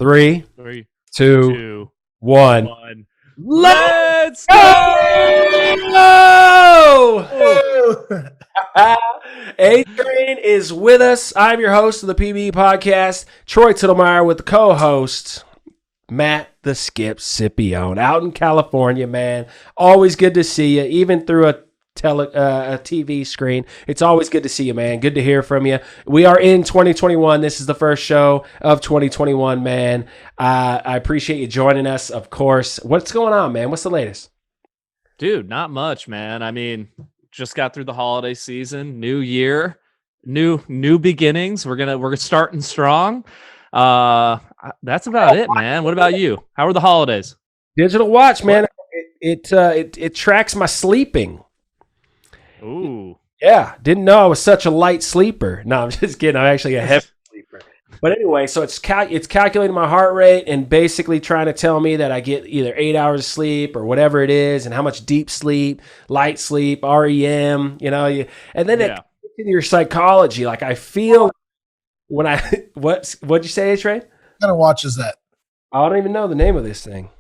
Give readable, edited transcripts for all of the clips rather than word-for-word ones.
Three, Three, two, two, 1. one. Let's go! A-Train is with us. I'm your host of the PBE podcast, Troy Tittlemeyer, with the co-host, Matt the Skip Scipione, out in California, man. Always good to see you, even through a TV screen. It's always good to see you, man. Good to hear from you. We are in 2021. This is the first show of 2021, man. I appreciate you joining us, of course. What's going on, man? What's the latest? Dude, not much, man. I mean, just got through the holiday season, new year, new beginnings. We're starting strong. That's about it, man. What about you? How are the holidays? Digital watch, man. It tracks my sleeping. Ooh. Yeah, didn't know I was such a light sleeper. No, I'm just kidding. I'm actually a heavy sleeper. But anyway, so it's calculating my heart rate and basically trying to tell me that I get either 8 hours of sleep or whatever it is, and how much deep sleep, light sleep, REM, and then it gets into your psychology. Like I feel when what'd you say, Trey? What kind of watch is that? I don't even know the name of this thing.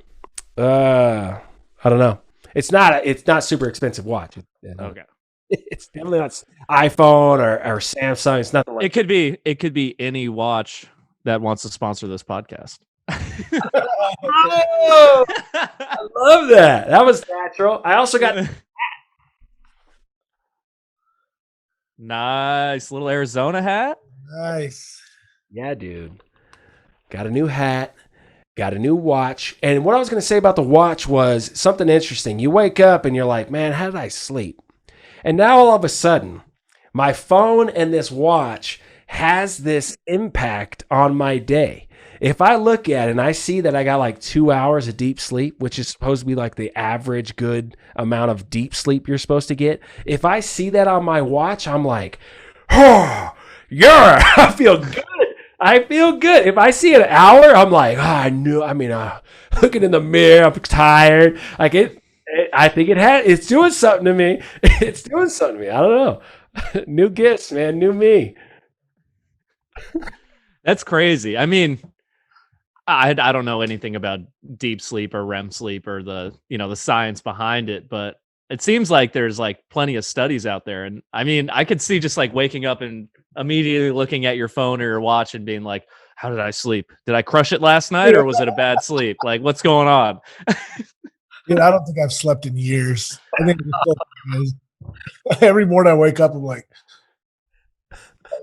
I don't know. It's not super expensive watch. Okay. It's definitely not iPhone or Samsung. It's nothing like it could be any watch that wants to sponsor this podcast. Oh, I love that. That was natural. I also got nice little Arizona hat. Nice. Yeah, dude. Got a new hat. Got a new watch. And what I was going to say about the watch was something interesting. You wake up and you're like, man, how did I sleep? And now all of a sudden, my phone and this watch has this impact on my day. If I look at it and I see that I got like 2 hours of deep sleep, which is supposed to be like the average good amount of deep sleep you're supposed to get, if I see that on my watch, I'm like, oh, yeah, I feel good. I feel good. If I see an hour, I'm like, looking in the mirror, I'm tired. I think it's doing something to me. It's doing something to me. I don't know. New gifts, man. New me. That's crazy. I mean, I don't know anything about deep sleep or REM sleep or the science behind it, but it seems like there's like plenty of studies out there. And I mean, I could see just like waking up and immediately looking at your phone or your watch and being like, how did I sleep? Did I crush it last night or was it a bad sleep? Like, what's going on? Dude, I don't think I've slept in years. I think every morning I wake up, I'm like,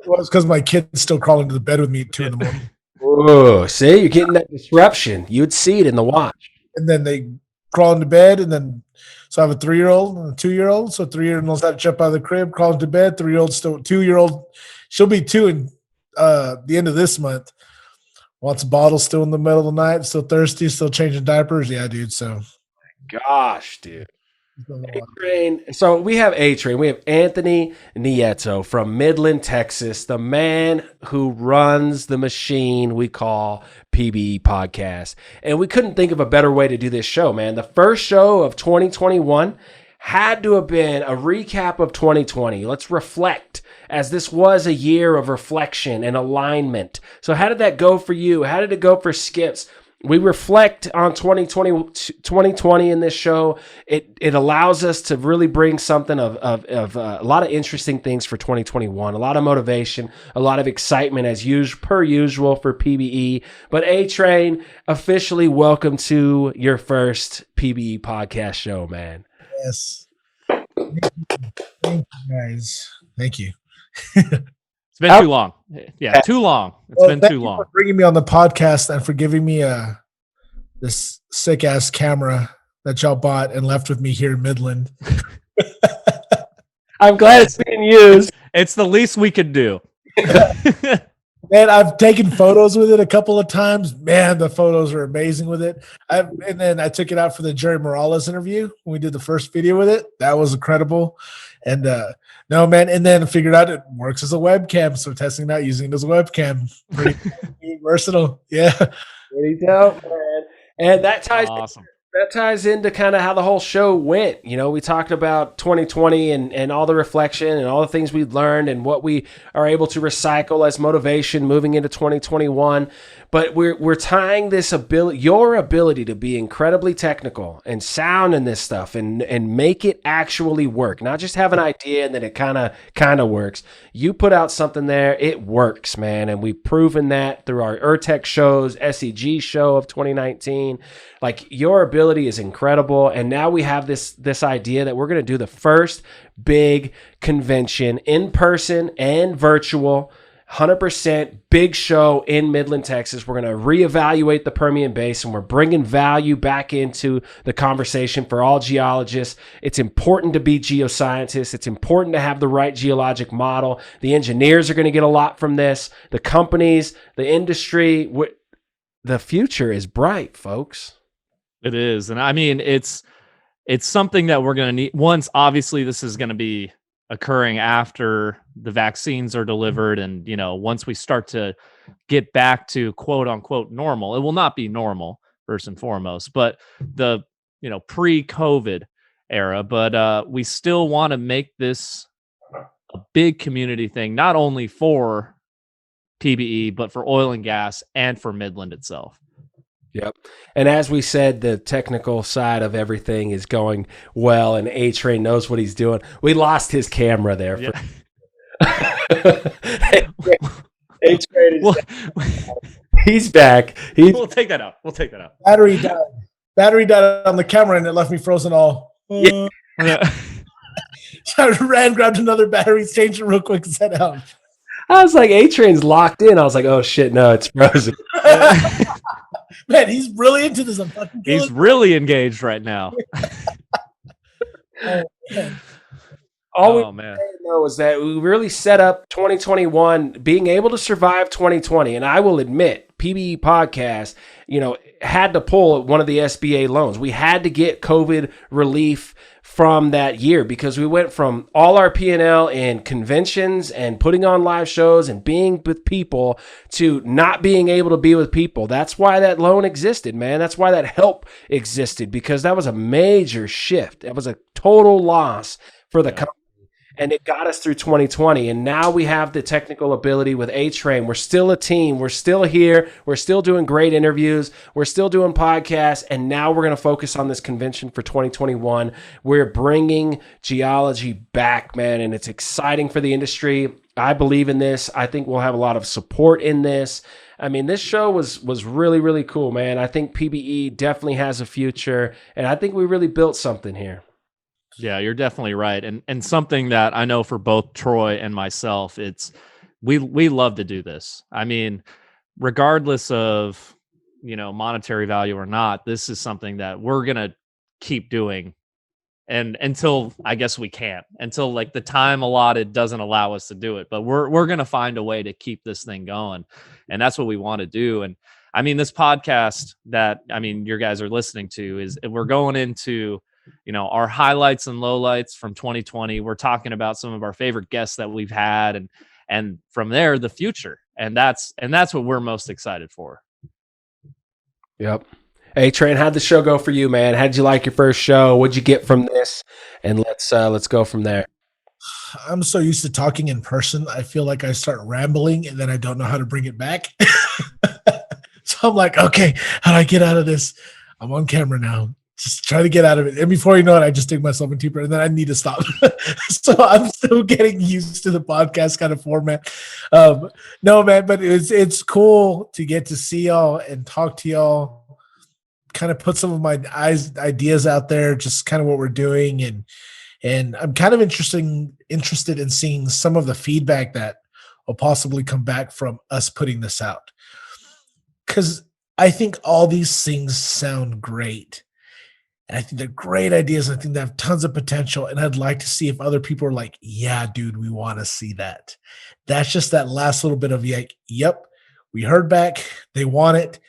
well, it's because my kid's still crawling to the bed with me at 2 in the morning. Oh, see, you're getting that disruption. You'd see it in the watch. And then they crawl into bed, and then so I have a 3-year-old and a 2-year-old. So 3-year-old knows how to jump out of the crib, crawl into bed. 3-year-old still 2-year-old. She'll be 2 in the end of this month. Wants a bottle still in the middle of the night, still thirsty, still changing diapers. Yeah, dude. So. Gosh, dude. A-Train. So we have A-Train. We have Anthony Nieto from Midland, Texas, the man who runs the machine we call PBE Podcast. And we couldn't think of a better way to do this show, man. The first show of 2021 had to have been a recap of 2020. Let's reflect, as this was a year of reflection and alignment. So how did that go for you? How did it go for Skips? We reflect on 2020 in this show. It allows us to really bring something of a lot of interesting things for 2021, a lot of motivation, a lot of excitement per usual for PBE. But A-Train, officially welcome to your first PBE podcast show, man. Yes. Thank you, guys. Thank you. It's been too long. Yeah, too long. It's been too long. For bringing me on the podcast and for giving me this sick ass camera that y'all bought and left with me here in Midland. I'm glad it's being used. It's the least we could do. Man, I've taken photos with it a couple of times. Man, the photos are amazing with it. And then I took it out for the Jerry Morales interview when we did the first video with it. That was incredible. And no, man. And then figured out it works as a webcam. So testing it out, using it as a webcam. Pretty versatile. Yeah. Pretty dope, man. And that ties awesome. That ties into kind of how the whole show went. You know, we talked about 2020 and all the reflection and all the things we learned and what we are able to recycle as motivation moving into 2021. but we're tying this ability, your ability to be incredibly technical and sound in this stuff and make it actually work, not just have an idea and then it kind of works. You put out something there, it works, man, and we've proven that through our Urtech shows, SEG show of 2019. Like, your ability is incredible, and now we have this idea that we're going to do the first big convention in person and virtual, 100% big show in Midland, Texas. We're going to reevaluate the Permian Basin. We're bringing value back into the conversation for all geologists. It's important to be geoscientists. It's important to have the right geologic model. The engineers are going to get a lot from this. The companies, the industry, the future is bright, folks. It is. And I mean, it's something that we're going to need. Once, obviously, this is going to be occurring after the vaccines are delivered. And, once we start to get back to quote unquote normal, it will not be normal first and foremost, but the, pre-COVID era. But we still want to make this a big community thing, not only for PBE, but for oil and gas and for Midland itself. Yep. And as we said, the technical side of everything is going well, and A-Train knows what he's doing. We lost his camera there. Yeah. A-Train is he's back. We'll take that out. Battery died on the camera, and it left me frozen all. Yeah. So I ran, grabbed another battery, changed it real quick, and set out. I was like, A-Train's locked in. I was like, oh, shit, no, it's frozen. Man, he's really into this. He's really engaged right now. All we know is that we really set up 2021, being able to survive 2020. And I will admit, PBE Podcast, had to pull one of the SBA loans. We had to get COVID relief from that year because we went from all our P&L and conventions and putting on live shows and being with people to not being able to be with people. That's why that loan existed, man. That's why that help existed, because that was a major shift. It was a total loss for the company. And it got us through 2020. And now we have the technical ability with A-Train. We're still a team. We're still here. We're still doing great interviews. We're still doing podcasts. And now we're going to focus on this convention for 2021. We're bringing geology back, man. And it's exciting for the industry. I believe in this. I think we'll have a lot of support in this. I mean, this show was really, really cool, man. I think PBE definitely has a future. And I think we really built something here. Yeah, you're definitely right. And something that I know for both Troy and myself, it's we love to do this. I mean, regardless of, monetary value or not, this is something that we're going to keep doing. And until I guess we can't, until like the time allotted doesn't allow us to do it, but we're going to find a way to keep this thing going. And that's what we want to do. And I mean, this podcast that, your guys are listening to is we're going into, our highlights and lowlights from 2020. We're talking about some of our favorite guests that we've had, and from there, the future. And that's what we're most excited for. Yep. Hey, Train, how'd the show go for you, man? How'd you like your first show? What'd you get from this? And let's go from there. I'm so used to talking in person. I feel like I start rambling and then I don't know how to bring it back. So I'm like, okay, how do I get out of this? I'm on camera now. Just try to get out of it. And before you know it, I just dig myself in deeper and then I need to stop. So I'm still getting used to the podcast kind of format. No, man, but it's cool to get to see y'all and talk to y'all, kind of put some of my ideas out there, just kind of what we're doing. And I'm kind of interested in seeing some of the feedback that will possibly come back from us putting this out. Because I think all these things sound great. And I think they're great ideas. I think they have tons of potential. And I'd like to see if other people are like, yeah, dude, we want to see that. That's just that last little bit of like, yep, we heard back. They want it.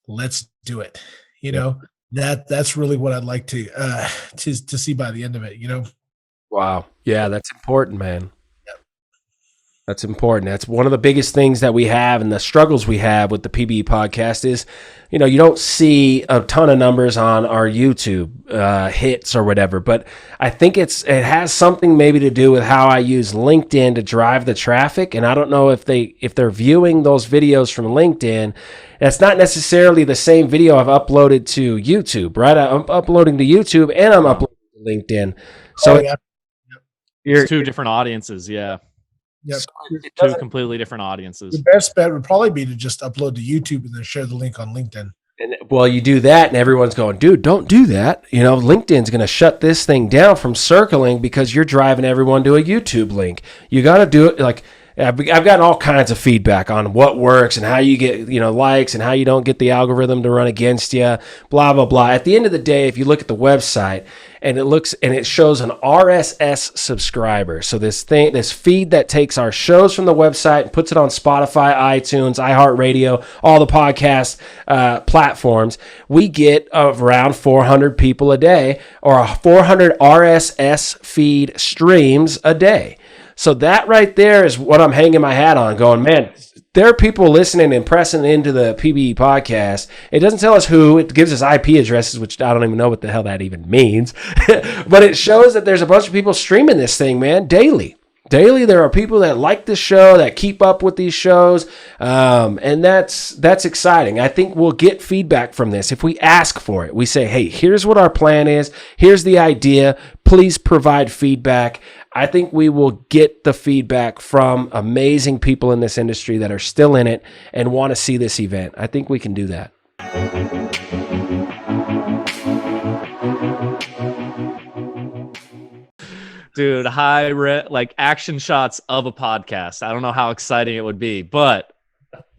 Let's do it. That's really what I'd like to see by the end of it, Wow. Yeah, that's important, man. That's important. That's one of the biggest things that we have and the struggles we have with the PBE podcast is, you don't see a ton of numbers on our YouTube hits or whatever, but I think it has something maybe to do with how I use LinkedIn to drive the traffic. And I don't know if they're viewing those videos from LinkedIn. It's not necessarily the same video I've uploaded to YouTube, right? I'm uploading to YouTube and I'm uploading to LinkedIn. So it's two different audiences. Yeah. Yep. Two completely different audiences. The best bet would probably be to just upload to YouTube and then share the link on LinkedIn. And well, you do that, and everyone's going, dude, don't do that. LinkedIn's going to shut this thing down from circling because you're driving everyone to a YouTube link. You got to do it like. I've gotten all kinds of feedback on what works and how you get, likes and how you don't get the algorithm to run against you, blah, blah, blah. At the end of the day, if you look at the website and it shows an RSS subscriber. So this feed that takes our shows from the website and puts it on Spotify, iTunes, iHeartRadio, all the podcast platforms, we get around 400 people a day or 400 RSS feed streams a day. So that right there is what I'm hanging my hat on, going, man, there are people listening and pressing into the PBE podcast. It doesn't tell us who. It gives us IP addresses, which I don't even know what the hell that even means. But it shows that there's a bunch of people streaming this thing, man, daily. Daily, there are people that like the show, that keep up with these shows, and that's exciting. I think we'll get feedback from this if we ask for it. We say, hey, here's what our plan is. Here's the idea. Please provide feedback. I think we will get the feedback from amazing people in this industry that are still in it and want to see this event. I think we can do that. Dude, like action shots of a podcast. I don't know how exciting it would be, but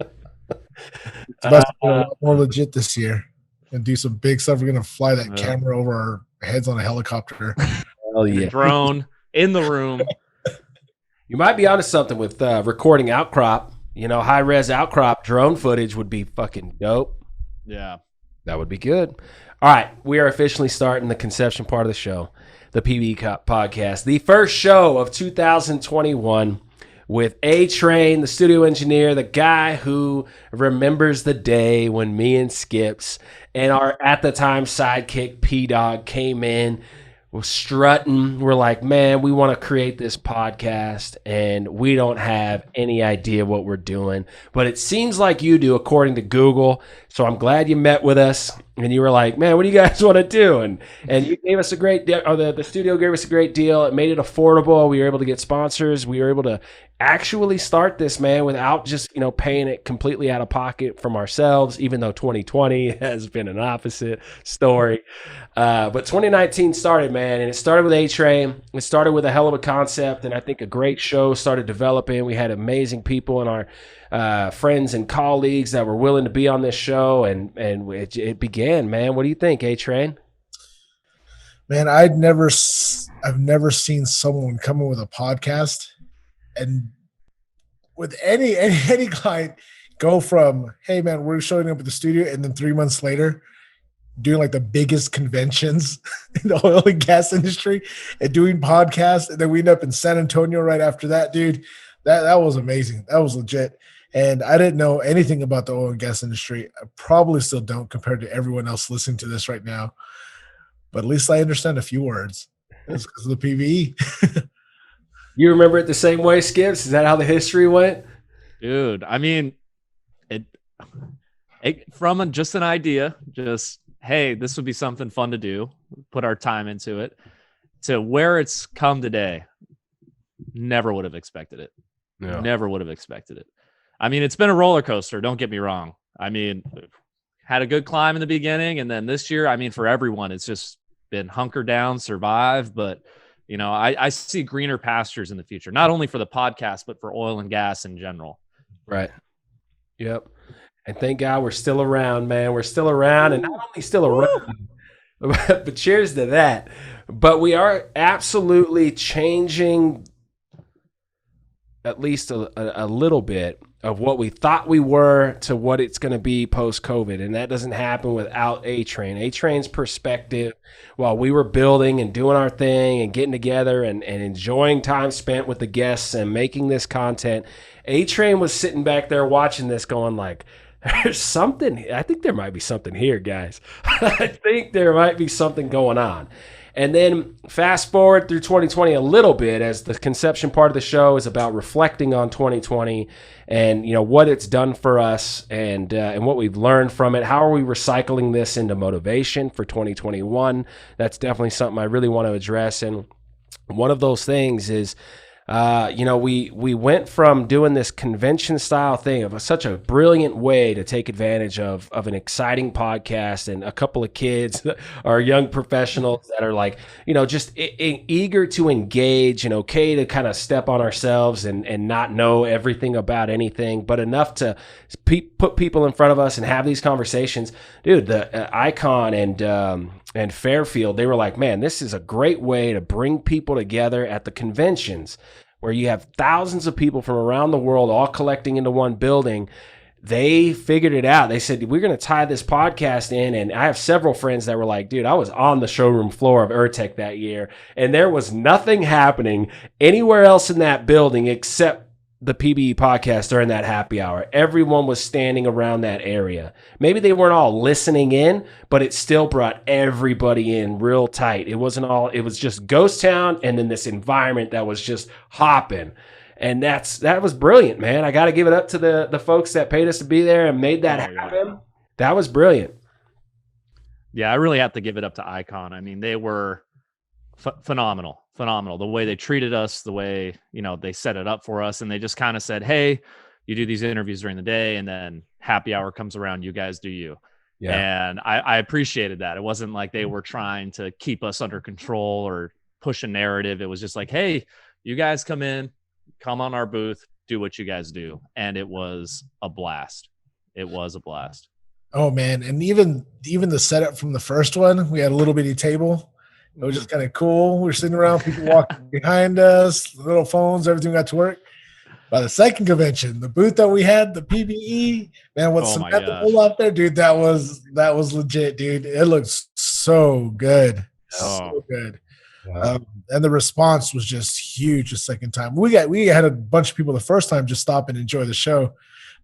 it's about to be a lot more legit this year and do some big stuff. We're gonna fly that camera over our heads on a helicopter. Hell yeah. Drone in the room. You might be onto something with recording outcrop. High res outcrop drone footage would be fucking dope. Yeah. That would be good. All right. We are officially starting the conception part of the show, the PBE podcast, the first show of 2021 with A-Train, the studio engineer, the guy who remembers the day when me and Skips and our at the time sidekick P-Dog came in. We're strutting. We're like, man, we want to create this podcast and we don't have any idea what we're doing, but it seems like you do according to Google. So I'm glad you met with us and you were like, man, what do you guys want to do? And you gave us a great deal, or the studio gave us a great deal. It made it affordable. We were able to get sponsors. We were able to actually start this, man, without just, paying it completely out of pocket from ourselves, even though 2020 has been an opposite story. But 2019 started, man, and it started with A-Train. It started with a hell of a concept, and I think a great show started developing. We had amazing people in our friends and colleagues that were willing to be on this show, and it began, man. What do you think, A-Train? Man, I've never seen someone come in with a podcast and with any client go from, hey man, we're showing up at the studio, and then 3 months later doing like the biggest conventions in the oil and gas industry and doing podcasts, and then we end up in San Antonio right after that, dude. That was amazing. That was legit. And I didn't know anything about the oil and gas industry. I probably still don't compared to everyone else listening to this right now. But at least I understand a few words. It's because of the PBE. You remember it the same way, Skips? Is that how the history went? Dude, I mean, it from just an idea, just, hey, this would be something fun to do, put our time into it, to where it's come today. Never would have expected it. Yeah. Never would have expected it. I mean, it's been a roller coaster. Don't get me wrong. I mean, had a good climb in the beginning. And then this year, I mean, for everyone, it's just been hunker down, survive. But, I see greener pastures in the future, not only for the podcast, but for oil and gas in general. Right. Yep. And thank God we're still around, man. We're still around, and not only still around, but cheers to that. But we are absolutely changing at least a little bit of what we thought we were to what it's going to be post-COVID. And that doesn't happen without A-Train. A-Train's perspective while we were building and doing our thing and getting together and enjoying time spent with the guests and making this content, A-Train was sitting back there watching this going like, there's something, I think there might be something here, guys. I think there might be something going on. And then fast forward through 2020 a little bit, as the conception part of the show is about reflecting on 2020 and, you know, what it's done for us and what we've learned from it. How are we recycling this into motivation for 2021? That's definitely something I really want to address. And one of those things is, you know, we went from doing this convention style thing of such a brilliant way to take advantage of an exciting podcast and a couple of kids or young professionals that are like, you know, just eager to engage and okay to kind of step on ourselves and not know everything about anything, but enough to put people in front of us and have these conversations. Dude, the Icon and Fairfield, they were like, man, this is a great way to bring people together at the conventions where you have thousands of people from around the world all collecting into one building. They figured it out. They said, we're going to tie this podcast in. And I have several friends that were like, dude, I was on the showroom floor of Urtec that year, and there was nothing happening anywhere else in that building except the PBE podcast during that happy hour. Everyone was standing around that area. Maybe they weren't all listening in, but it still brought everybody in real tight. It wasn't all, it was just ghost town and then this environment that was just hopping. And that was brilliant, man. I got to give it up to the folks that paid us to be there and made that happen. Yeah. That was brilliant. Yeah, I really have to give it up to Icon. I mean, they were phenomenal. The way they treated us, the way, you know, they set it up for us, and they just kind of said, hey, you do these interviews during the day and then happy hour comes around, you guys do you. Yeah. And I appreciated that. It wasn't like they were trying to keep us under control or push a narrative. It was just like, hey, you guys come on our booth, do what you guys do. And it was a blast. Oh man. And even the setup from the first one, we had a little bitty table. It was just kind of cool. We were sitting around, people walking behind us, little phones, everything got to work. By the second convention, the booth that we had, the PBE, man, what's some pull up there, dude? That was legit, dude. It looks so good, so good. Wow. And the response was just huge the second time. We had a bunch of people the first time just stop and enjoy the show.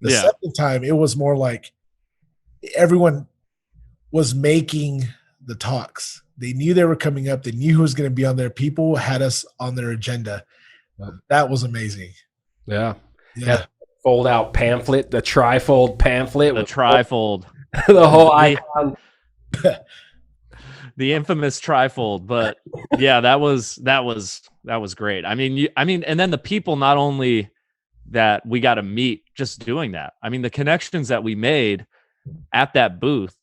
The second time, it was more like everyone was making the talks. They knew they were coming up. They knew who was going to be on there. People had us on their agenda. That was amazing. Yeah. Fold out pamphlet, the trifold pamphlet. The trifold. The whole Icon. The infamous trifold. But yeah, that was great. I mean, and then the people not only that we got to meet just doing that. I mean, the connections that we made at that booth,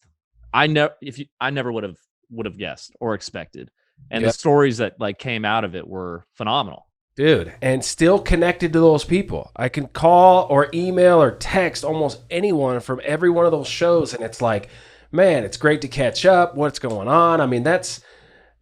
I never would have guessed or expected. And the stories that like came out of it were phenomenal. Dude, and still connected to those people. I can call or email or text almost anyone from every one of those shows, and it's like, man, it's great to catch up. What's going on? I mean, that's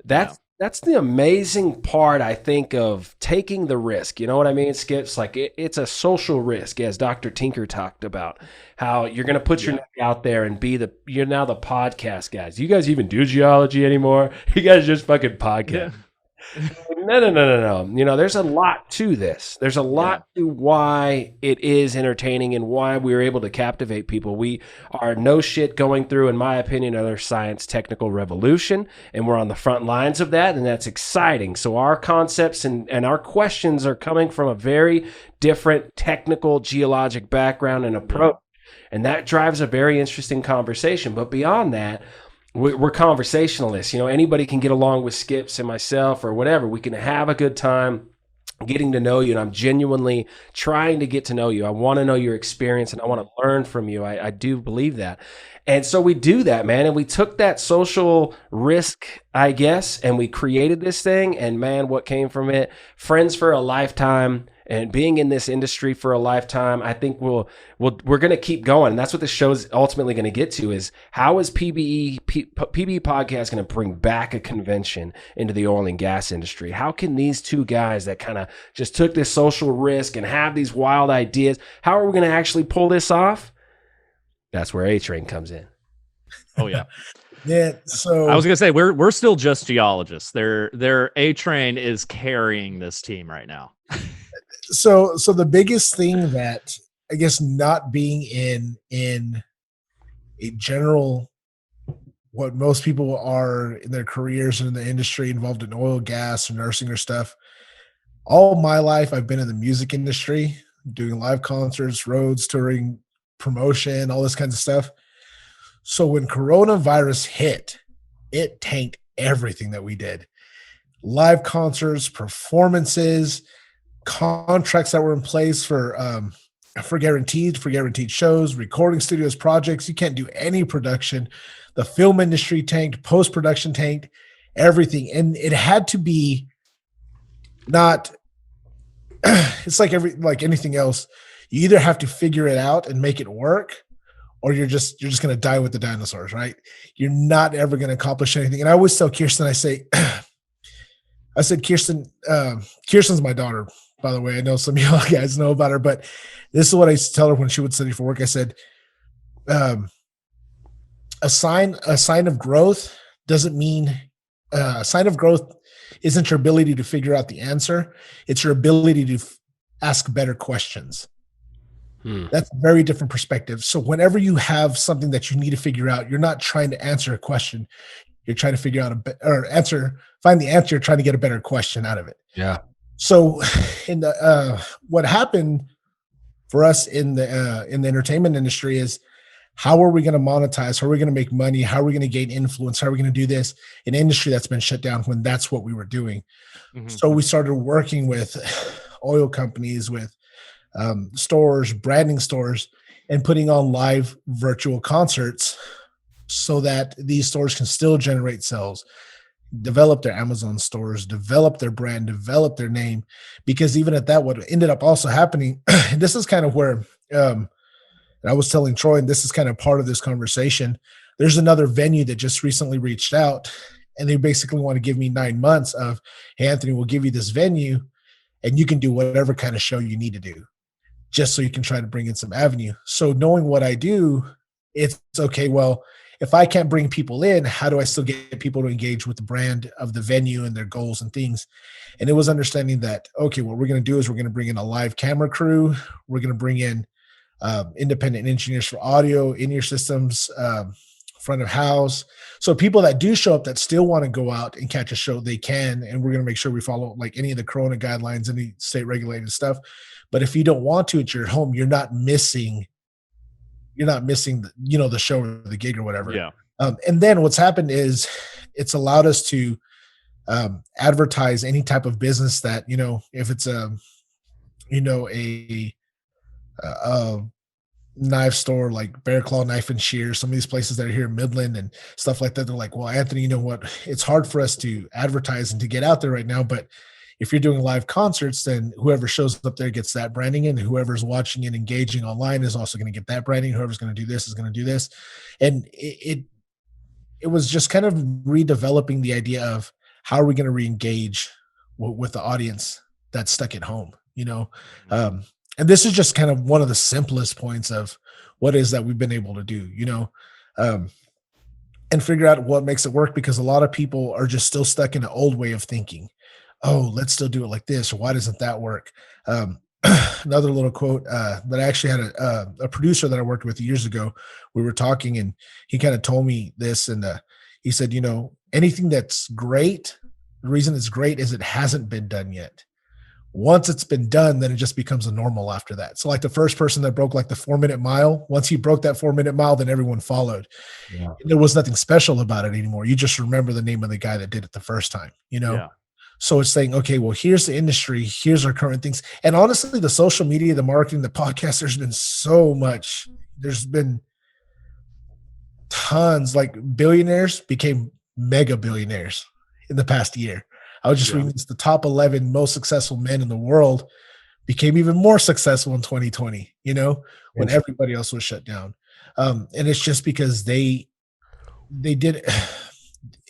the amazing part, I think, of taking the risk. You know what I mean? Skips, like it's a social risk, as Dr. Tinker talked about, how you're going to put your neck out there and you're now the podcast guys. You guys even do geology anymore? You guys just fucking podcast. Yeah. No. You know, there's a lot to this. There's a lot to why it is entertaining and why we were able to captivate people. We are no shit going through, in my opinion, another science technical revolution, and we're on the front lines of that, and that's exciting. So our concepts and our questions are coming from a very different technical geologic background and approach, and that drives a very interesting conversation. But beyond that, we're conversationalists. You know, anybody can get along with Skips and myself or whatever. We can have a good time getting to know you, and I'm genuinely trying to get to know you. I want to know your experience, and I want to learn from you. I do believe that. And so we do that, man, and we took that social risk, I guess, and we created this thing, and man, what came from it? Friends for a lifetime. and being in this industry for a lifetime, I think we're going to keep going. And that's what the show is ultimately going to get to, is how is PBE podcast going to bring back a convention into the oil and gas industry? How can these two guys that kind of just took this social risk and have these wild ideas, how are we going to actually pull this off? That's where A-Train comes in. Oh yeah. Yeah, so I was gonna say we're still just geologists. Their A-Train is carrying this team right now. so the biggest thing that I guess not being in a general, what most people are in their careers in the industry involved in oil, gas, or nursing or stuff. All my life I've been in the music industry, doing live concerts, roads, touring, promotion, all this kinds of stuff. So when coronavirus hit, it tanked everything that we did. Live concerts, performances, contracts that were in place for guaranteed shows, recording studios, projects. You can't do any production. The film industry tanked, post-production tanked, everything. And it had to be not it's like anything else. You either have to figure it out and make it work, or you're just going to die with the dinosaurs, right? You're not ever going to accomplish anything. And I always tell Kirsten, I said, Kirsten's my daughter, by the way. I know some of y'all guys know about her, but this is what I used to tell her when she would study for work. I said, a sign of growth doesn't mean a sign of growth isn't your ability to figure out the answer. It's your ability to ask better questions. That's a very different perspective. So whenever you have something that you need to figure out, you're not trying to answer a question. You're trying to figure out find the answer, trying to get a better question out of it. Yeah. So in the what happened for us in the entertainment industry is, how are we going to monetize? How are we going to make money? How are we going to gain influence? How are we going to do this in an industry that's been shut down when that's what we were doing? Mm-hmm. So we started working with oil companies, with stores, branding stores, and putting on live virtual concerts so that these stores can still generate sales, develop their Amazon stores, develop their brand, develop their name. Because even at that, what ended up also happening, and this is kind of where, and I was telling Troy, and this is kind of part of this conversation, there's another venue that just recently reached out, and they basically want to give me 9 months of, hey, Anthony, we'll give you this venue, and you can do whatever kind of show you need to do, just so you can try to bring in some avenue. So knowing what I do, it's okay, well, if I can't bring people in, how do I still get people to engage with the brand of the venue and their goals and things? And it was understanding that, okay, what we're going to do is we're going to bring in a live camera crew. We're going to bring in independent engineers for audio, in-ear systems, front of house. So people that do show up that still want to go out and catch a show, they can. And we're going to make sure we follow like any of the Corona guidelines, any state regulated stuff. But if you don't want to at your home, you're not missing the show or the gig or whatever. Yeah. And then what's happened is it's allowed us to advertise any type of business that, if it's a knife store like Bear Claw Knife and Shear, some of these places that are here in Midland and stuff like that, they're like, well, Anthony, you know what? It's hard for us to advertise and to get out there right now, but if you're doing live concerts, then whoever shows up there gets that branding, and whoever's watching and engaging online is also going to get that branding. Whoever's going to do this is going to do this. And it was just kind of redeveloping the idea of how are we going to re-engage with the audience that's stuck at home, and this is just kind of one of the simplest points of what is that we've been able to do, and figure out what makes it work, because a lot of people are just still stuck in an old way of thinking. Oh, let's still do it like this, or why doesn't that work? Another little quote that I actually had a producer that I worked with years ago. We were talking, and he kind of told me this, and he said, anything that's great, the reason it's great is it hasn't been done yet. Once it's been done, then it just becomes a normal after that. So like the first person that broke like the 4-minute mile, once he broke that 4-minute mile, then everyone followed. Yeah. There was nothing special about it anymore. You just remember the name of the guy that did it the first time, Yeah. So it's saying, okay, well, here's the industry, here's our current things. And honestly, the social media, the marketing, the podcast, there's been so much. There's been tons, like billionaires became mega billionaires in the past year. I was just reading this, the top 11 most successful men in the world became even more successful in 2020, when everybody else was shut down. And it's just because they did.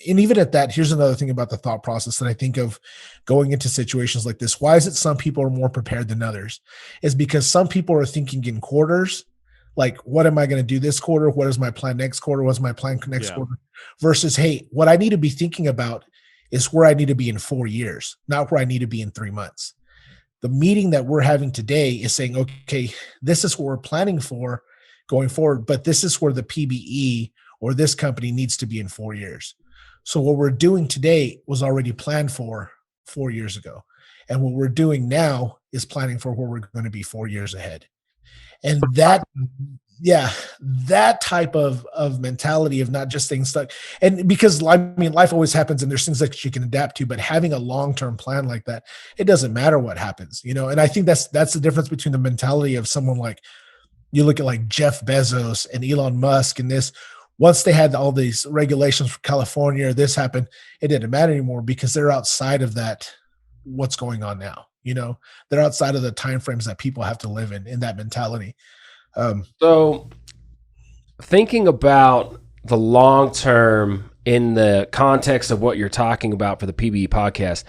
And even at that, here's another thing about the thought process that I think of going into situations like this. Why is it some people are more prepared than others? Is because some people are thinking in quarters, like, what am I going to do this quarter? What is my plan next quarter? What's my plan next quarter? Versus, hey, what I need to be thinking about is where I need to be in 4 years, not where I need to be in 3 months. The meeting that we're having today is saying, okay, this is what we're planning for going forward, but this is where the PBE or this company needs to be in 4 years. So what we're doing today was already planned for 4 years ago. And what we're doing now is planning for where we're going to be 4 years ahead. And that type of mentality of not just things stuck. And because life always happens and there's things that you can adapt to, but having a long-term plan like that, it doesn't matter what happens, and I think that's the difference between the mentality of someone like, you look at like Jeff Bezos and Elon Musk and this. Once they had all these regulations for California, this happened, it didn't matter anymore because they're outside of that, what's going on now. They're outside of the timeframes that people have to live in that mentality. So thinking about the long term in the context of what you're talking about for the PBE podcast,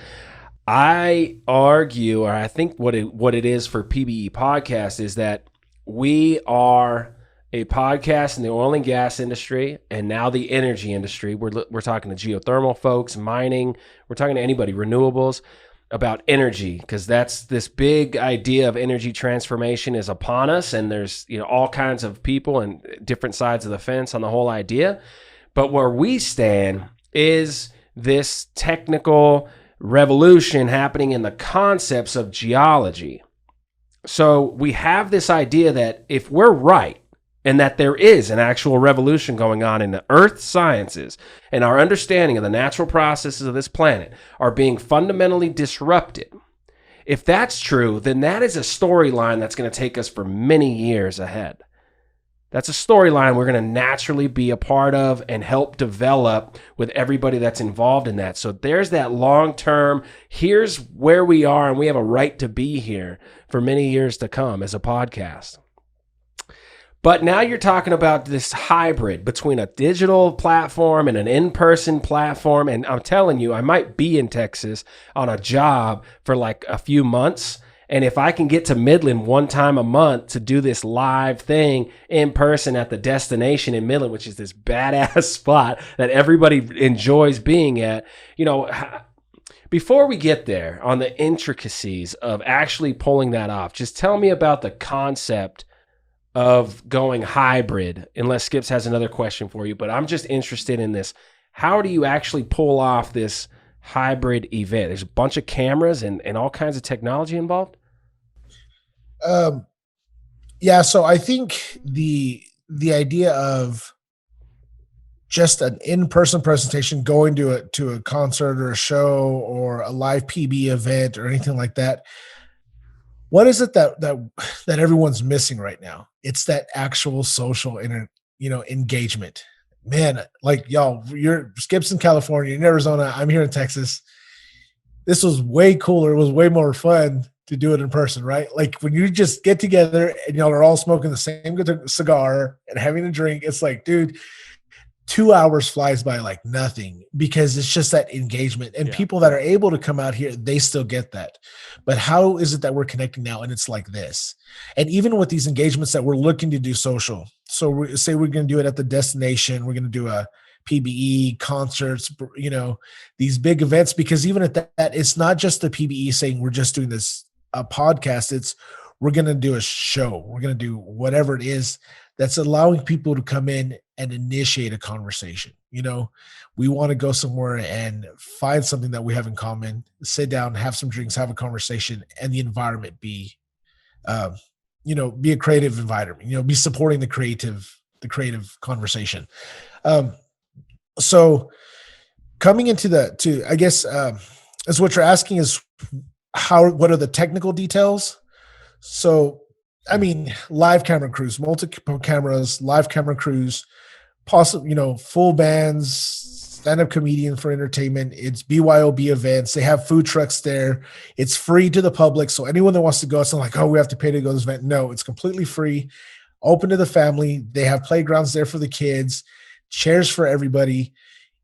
I argue, or I think what it is for PBE podcast is that we are a podcast in the oil and gas industry and now the energy industry. We're talking to geothermal folks, mining. We're talking to anybody, renewables, about energy, because that's this big idea of energy transformation is upon us. And there's all kinds of people and different sides of the fence on the whole idea. But where we stand is this technical revolution happening in the concepts of geology. So we have this idea that if we're right, and that there is an actual revolution going on in the earth sciences, and our understanding of the natural processes of this planet are being fundamentally disrupted. If that's true, then that is a storyline that's going to take us for many years ahead. That's a storyline we're going to naturally be a part of and help develop with everybody that's involved in that. So there's that long-term, here's where we are, and we have a right to be here for many years to come as a podcast. But now you're talking about this hybrid between a digital platform and an in-person platform. And I'm telling you, I might be in Texas on a job for like a few months. And if I can get to Midland one time a month to do this live thing in person at the destination in Midland, which is this badass spot that everybody enjoys being at, before we get there on the intricacies of actually pulling that off, just tell me about the concept of going hybrid, unless Skips has another question for you. But I'm just interested in this. How do you actually pull off this hybrid event? There's a bunch of cameras and all kinds of technology involved. So I think the idea of just an in-person presentation, going to a concert or a show or a live PB event or anything like that, what is it that everyone's missing right now? It's that actual social engagement. Man, like y'all, you're Skips in California, in Arizona, I'm here in Texas. This was way cooler. It was way more fun to do it in person, right? Like when you just get together and y'all are all smoking the same cigar and having a drink, it's like, dude, 2 hours flies by like nothing because it's just that engagement. And people that are able to come out here, they still get that. But how is it that we're connecting now? And it's like this. And even with these engagements that we're looking to do social, so we say we're going to do it at the destination, we're going to do a PBE concerts, these big events, because even at that, it's not just the PBE saying we're just doing a podcast. It's we're going to do a show. We're going to do whatever it is that's allowing people to come in and initiate a conversation. We want to go somewhere and find something that we have in common, sit down, have some drinks, have a conversation, and the environment be a creative environment, be supporting the creative conversation. So coming into I guess, as what you're asking is what are the technical details? So, I mean, live camera crews, multiple cameras, live camera crews, possibly, full bands, stand-up comedian for entertainment. It's BYOB events. They have food trucks there. It's free to the public. So anyone that wants to go, it's not like, oh, we have to pay to go to this event. No, it's completely free, open to the family. They have playgrounds there for the kids, chairs for everybody.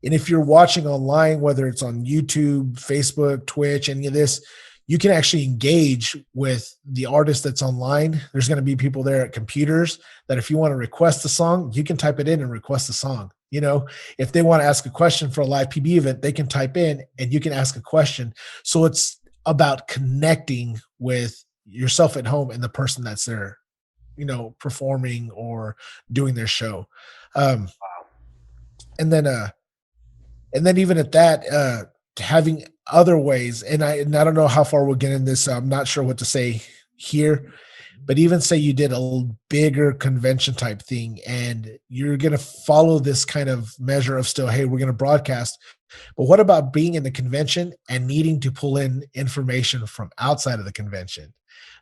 And if you're watching online, whether it's on YouTube, Facebook, Twitch, any of this, you can actually engage with the artist that's online. There's going to be people there at computers that if you want to request a song, you can type it in and request a song. You know, if they want to ask a question for a live PB event, they can type in and you can ask a question. So it's about connecting with yourself at home and the person that's there, you know, performing or doing their show. And then even at that, having other ways, and I don't know how far we'll get in this. So I'm not sure what to say here, but even say you did a bigger convention type thing and you're going to follow this kind of measure of still, hey, we're going to broadcast. But what about being in the convention and needing to pull in information from outside of the convention,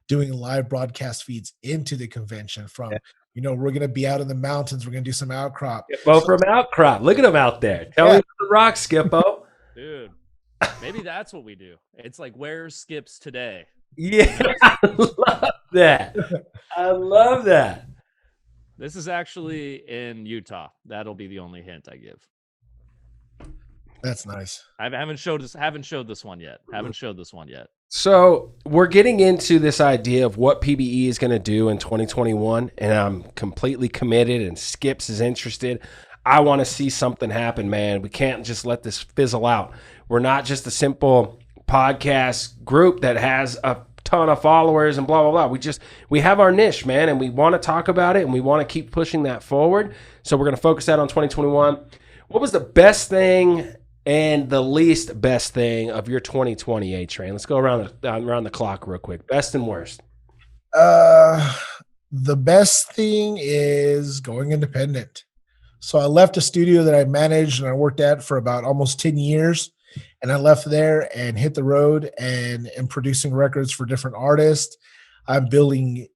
doing live broadcast feeds into the convention from, you know, we're going to be out in the mountains. We're going to do some outcrop. Skippo from Outcrop. Look at him out there. Tell me about the rock, Skippo. Dude, maybe that's what we do. It's like, where's Skips today? Yeah, I love that. I love that. This is actually in Utah. That'll be the only hint I give. That's nice. I haven't showed this one yet. So we're getting into this idea of what PBE is going to do in 2021, and I'm completely committed, and Skips is interested. I want to see something happen, man. We can't just let this fizzle out. We're not just a simple podcast group that has a ton of followers and blah, blah, blah. We have our niche, man, and we want to talk about it, and we want to keep pushing that forward. So we're going to focus that on 2021. What was the best thing and the least best thing of your 2020 A-Train? Let's go around the clock real quick. Best and worst. The best thing is going independent. So I left a studio that I managed and I worked at for about almost 10 years. And I left there and hit the road and am producing records for different artists. I'm building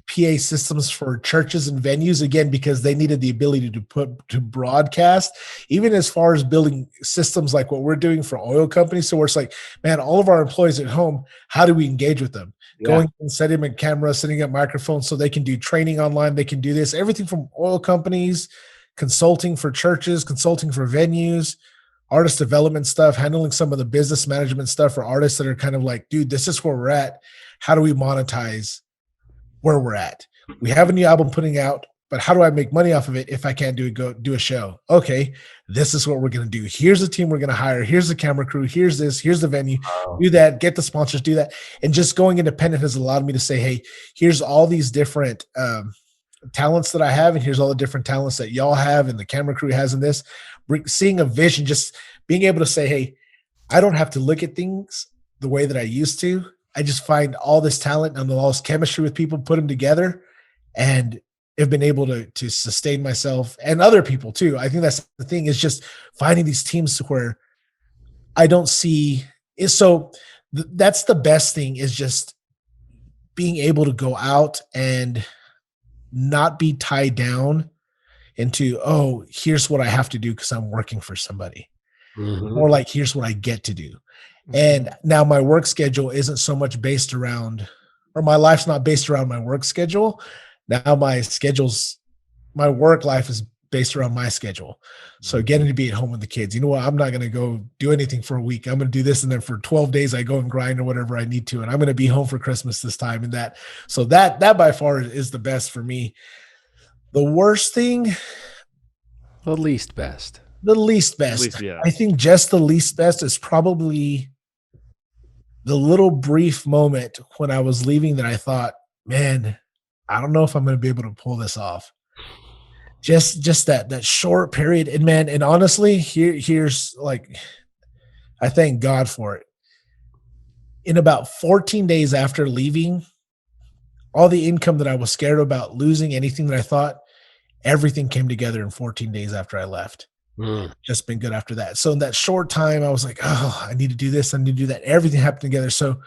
PA systems for churches and venues, again, because they needed the ability to broadcast, even as far as building systems like what we're doing for oil companies. So where it's like, man, all of our employees at home, how do we engage with them? Yeah. Going and setting up camera, setting up microphones so they can do training online. They can do this, everything from oil companies, consulting for churches, consulting for venues, artist development stuff, handling some of the business management stuff for artists that are kind of like, dude, this is where we're at. How do we monetize where we're at? We have a new album putting out, but how do I make money off of it if I can't go do a show? Okay, this is what we're going to do. Here's the team we're going to hire. Here's the camera crew. Here's this. Here's the venue. Do that. Get the sponsors. Do that. And just going independent has allowed me to say, hey, here's all these different talents that I have, and here's all the different talents that y'all have and the camera crew has in this. Seeing a vision, just being able to say, hey, I don't have to look at things the way that I used to. I just find all this talent and all this chemistry with people, put them together, and have been able to sustain myself and other people too. I think that's the thing, is just finding these teams where I don't see is so that's the best thing, is just being able to go out and not be tied down into, oh, here's what I have to do because I'm working for somebody. Mm-hmm. Or like, here's what I get to do. And now my work schedule isn't so much based around, or my life's not based around my work schedule. Now my work life is based around my schedule. So getting to be at home with the kids, you know what, I'm not going to go do anything for a week. I'm going to do this. And then for 12 days, I go and grind or whatever I need to. And I'm going to be home for Christmas this time and that. So that by far is the best for me. The worst thing, the least best. Yeah. I think just the least best is probably the little brief moment when I was leaving that I thought, man, I don't know if I'm going to be able to pull this off. Just that short period. And man, and honestly, here's like, I thank God for it. In about 14 days after leaving, all the income that I was scared about losing, anything that I thought, everything came together in 14 days after I left. Just been good after that. So in that short time, I was like, oh, I need to do this. I need to do that. Everything happened together. So,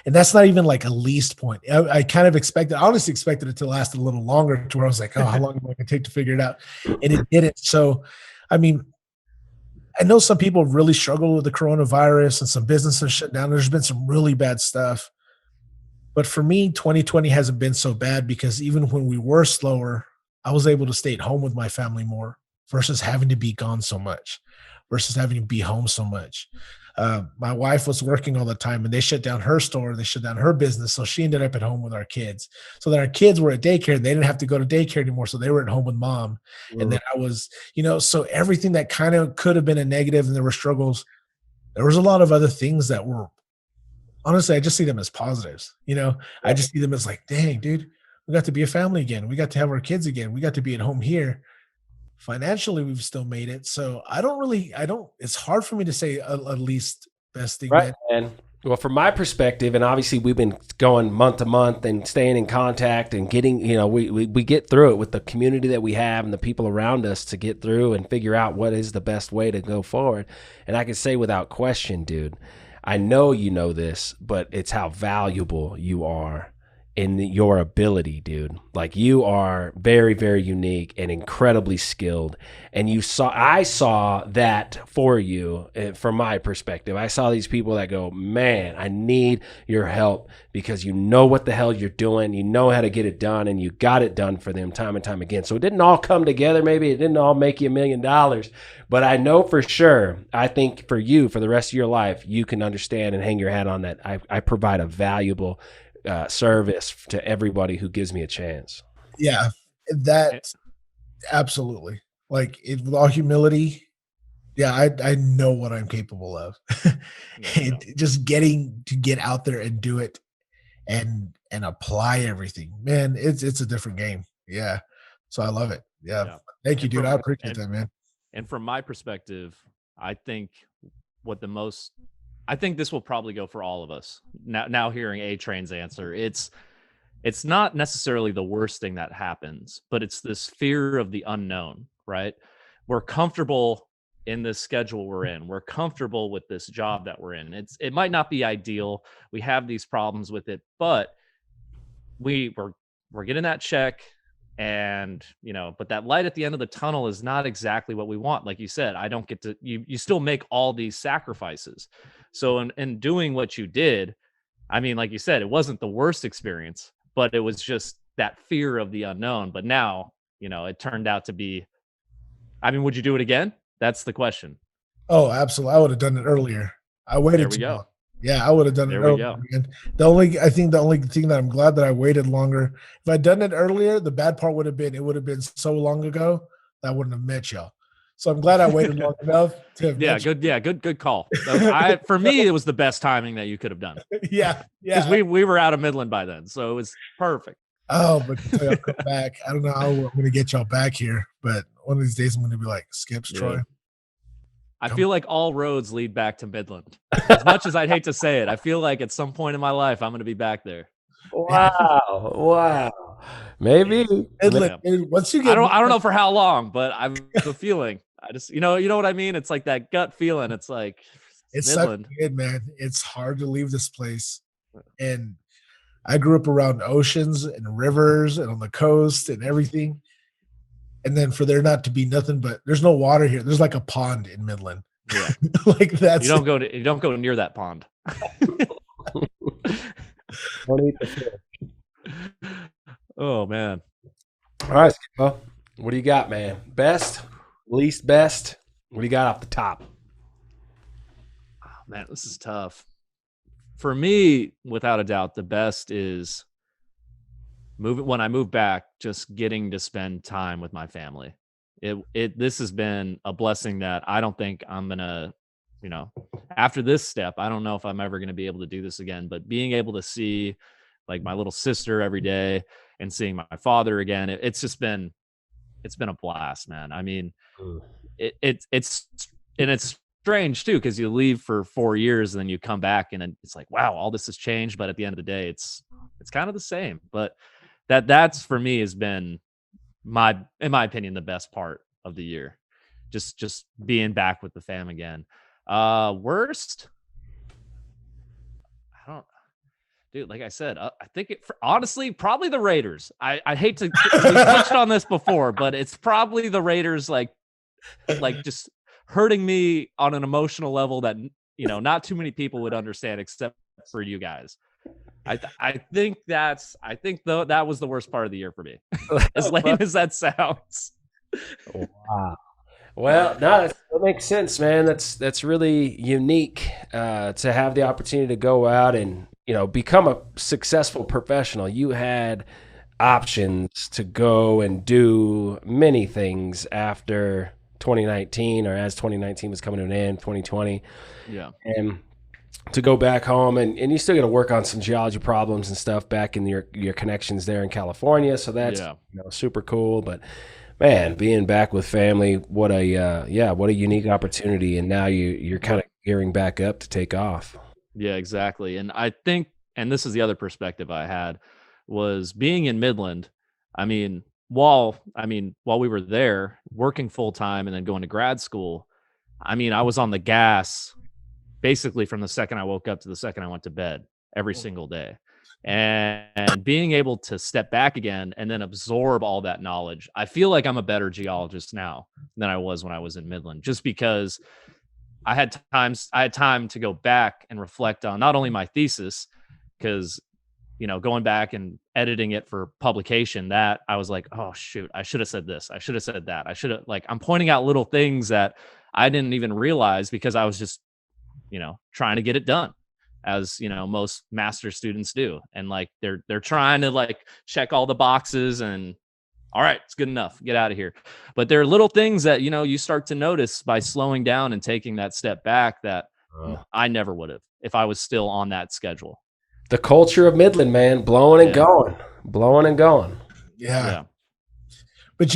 and that's not even like a least point. I kind of expected, I honestly expected it to last a little longer, to where I was like, oh, how long am I going to take to figure it out? And it didn't. So, I mean, I know some people really struggle with the coronavirus and some businesses shut down. There's been some really bad stuff. But for me, 2020 hasn't been so bad because even when we were slower, I was able to stay at home with my family more versus having to be gone so much, versus having to be home so much. My wife was working all the time and they shut down her store, they shut down her business. So she ended up at home with our kids. So that our kids were at daycare and they didn't have to go to daycare anymore. So they were at home with mom. And then I was, so everything that kind of could have been a negative and there were struggles, there was a lot of other things that were honestly, I just see them as positives. I just see them as like, dang, dude, we got to be a family again. We got to have our kids again. We got to be at home here. Financially, we've still made it. So it's hard for me to say at least best thing, Right, man. man. Well, from my perspective, and obviously we've been going month to month and staying in contact and getting, we get through it with the community that we have and the people around us to get through and figure out what is the best way to go forward. And I can say without question, dude, I know you know this, but it's how valuable you are in your ability, dude. Like you are very, very unique and incredibly skilled. And I saw that for you from my perspective. I saw these people that go, man, I need your help because you know what the hell you're doing. You know how to get it done and you got it done for them time and time again. So it didn't all come together. Maybe it didn't all make you $1 million, but I know for sure, I think for you, for the rest of your life, you can understand and hang your hat on that. I provide a valuable service to everybody who gives me a chance. Yeah, that absolutely. Like with all humility, yeah, I know what I'm capable of. And just getting to get out there and do it and apply everything, man, it's a different game. Yeah. So I love it. Yeah. Thank you, dude. I appreciate that, man. And from my perspective, I think I think this will probably go for all of us. Now hearing A-Train's answer, it's not necessarily the worst thing that happens, but it's this fear of the unknown, right? We're comfortable in this schedule we're in. We're comfortable with this job that we're in. It might not be ideal. We have these problems with it, but we're getting that check. And but that light at the end of the tunnel is not exactly what we want. Like you said, I don't get to you still make all these sacrifices. So in doing what you did, I mean, like you said, it wasn't the worst experience, but it was just that fear of the unknown. But now, it turned out to be, I mean, would you do it again? That's the question. Oh, absolutely. I would have done it earlier. I waited There we too go. long. Yeah, I would have done it There we earlier. go. Man. I think the only thing that I'm glad that I waited longer. If I'd done it earlier, the bad part would have been it would have been so long ago that I wouldn't have met y'all. So I'm glad I waited long enough to have met you. Good call. For me, it was the best timing that you could have done. Yeah. Because we were out of Midland by then, so it was perfect. Oh, but until y'all come back, I don't know how I'm going to get y'all back here, but one of these days I'm going to be like, Skips, Troy. I feel like all roads lead back to Midland. As much as I'd hate to say it, I feel like at some point in my life, I'm going to be back there. Wow. Maybe. Midland, once you get, I don't know for how long, but I have a feeling. I just, you know what I mean? It's like that gut feeling. It's like, it's Midland. so good, man. It's hard to leave this place. And I grew up around oceans and rivers and on the coast and everything. And then for there not to be nothing but there's no water here. There's like a pond in Midland. Yeah. Like that's you don't go near that pond. Oh man. All right, Skippo. What do you got, man? Best, least best? What do you got off the top? Oh, man, this is tough. For me, without a doubt, the best is when I moved back, just getting to spend time with my family. This has been a blessing that I don't think I'm gonna, after this step, I don't know if I'm ever gonna be able to do this again. But being able to see like my little sister every day and seeing my father again, it's been a blast, man. I mean, it's strange too, because you leave for 4 years and then you come back and it's like, wow, all this has changed. But at the end of the day, it's kind of the same. But that's for me has been in my opinion, the best part of the year. Just being back with the fam again. Worst, I don't, dude. Like I said, I think honestly, probably the Raiders. I hate to. We touched on this before, but it's probably the Raiders. Like just hurting me on an emotional level that, you know, not too many people would understand except for you guys. I think though that was the worst part of the year for me. As lame as that sounds. Wow. Well, no, that makes sense, man. That's really unique to have the opportunity to go out and, you know, become a successful professional. You had options to go and do many things after 2019, or as 2019 was coming to an end, 2020. Yeah. And to go back home, and you still got to work on some geology problems and stuff back in your connections there in California. So that's Yeah. you know, super cool. But man, being back with family, what a unique opportunity. And now you're kind of gearing back up to take off. Yeah, exactly. And I think, and this is the other perspective I had, was being in Midland. While we were there working full time and then going to grad school, I was on the gas basically from the second I woke up to the second I went to bed every single day. And being able to step back again and then absorb all that knowledge, I feel like I'm a better geologist now than I was when I was in Midland, just because I had time to go back and reflect on not only my thesis, because going back and editing it for publication, that I was like, oh shoot, I should have said this, I should have said that, I should have, like, I'm pointing out little things that I didn't even realize because I was just trying to get it done, as most master students do, and like they're trying to like check all the boxes and all right, it's good enough, get out of here. But there are little things that you start to notice by slowing down and taking that step back that I never would have if I was still on that schedule. The culture of Midland, man, blowing and going, blowing and going. Yeah. But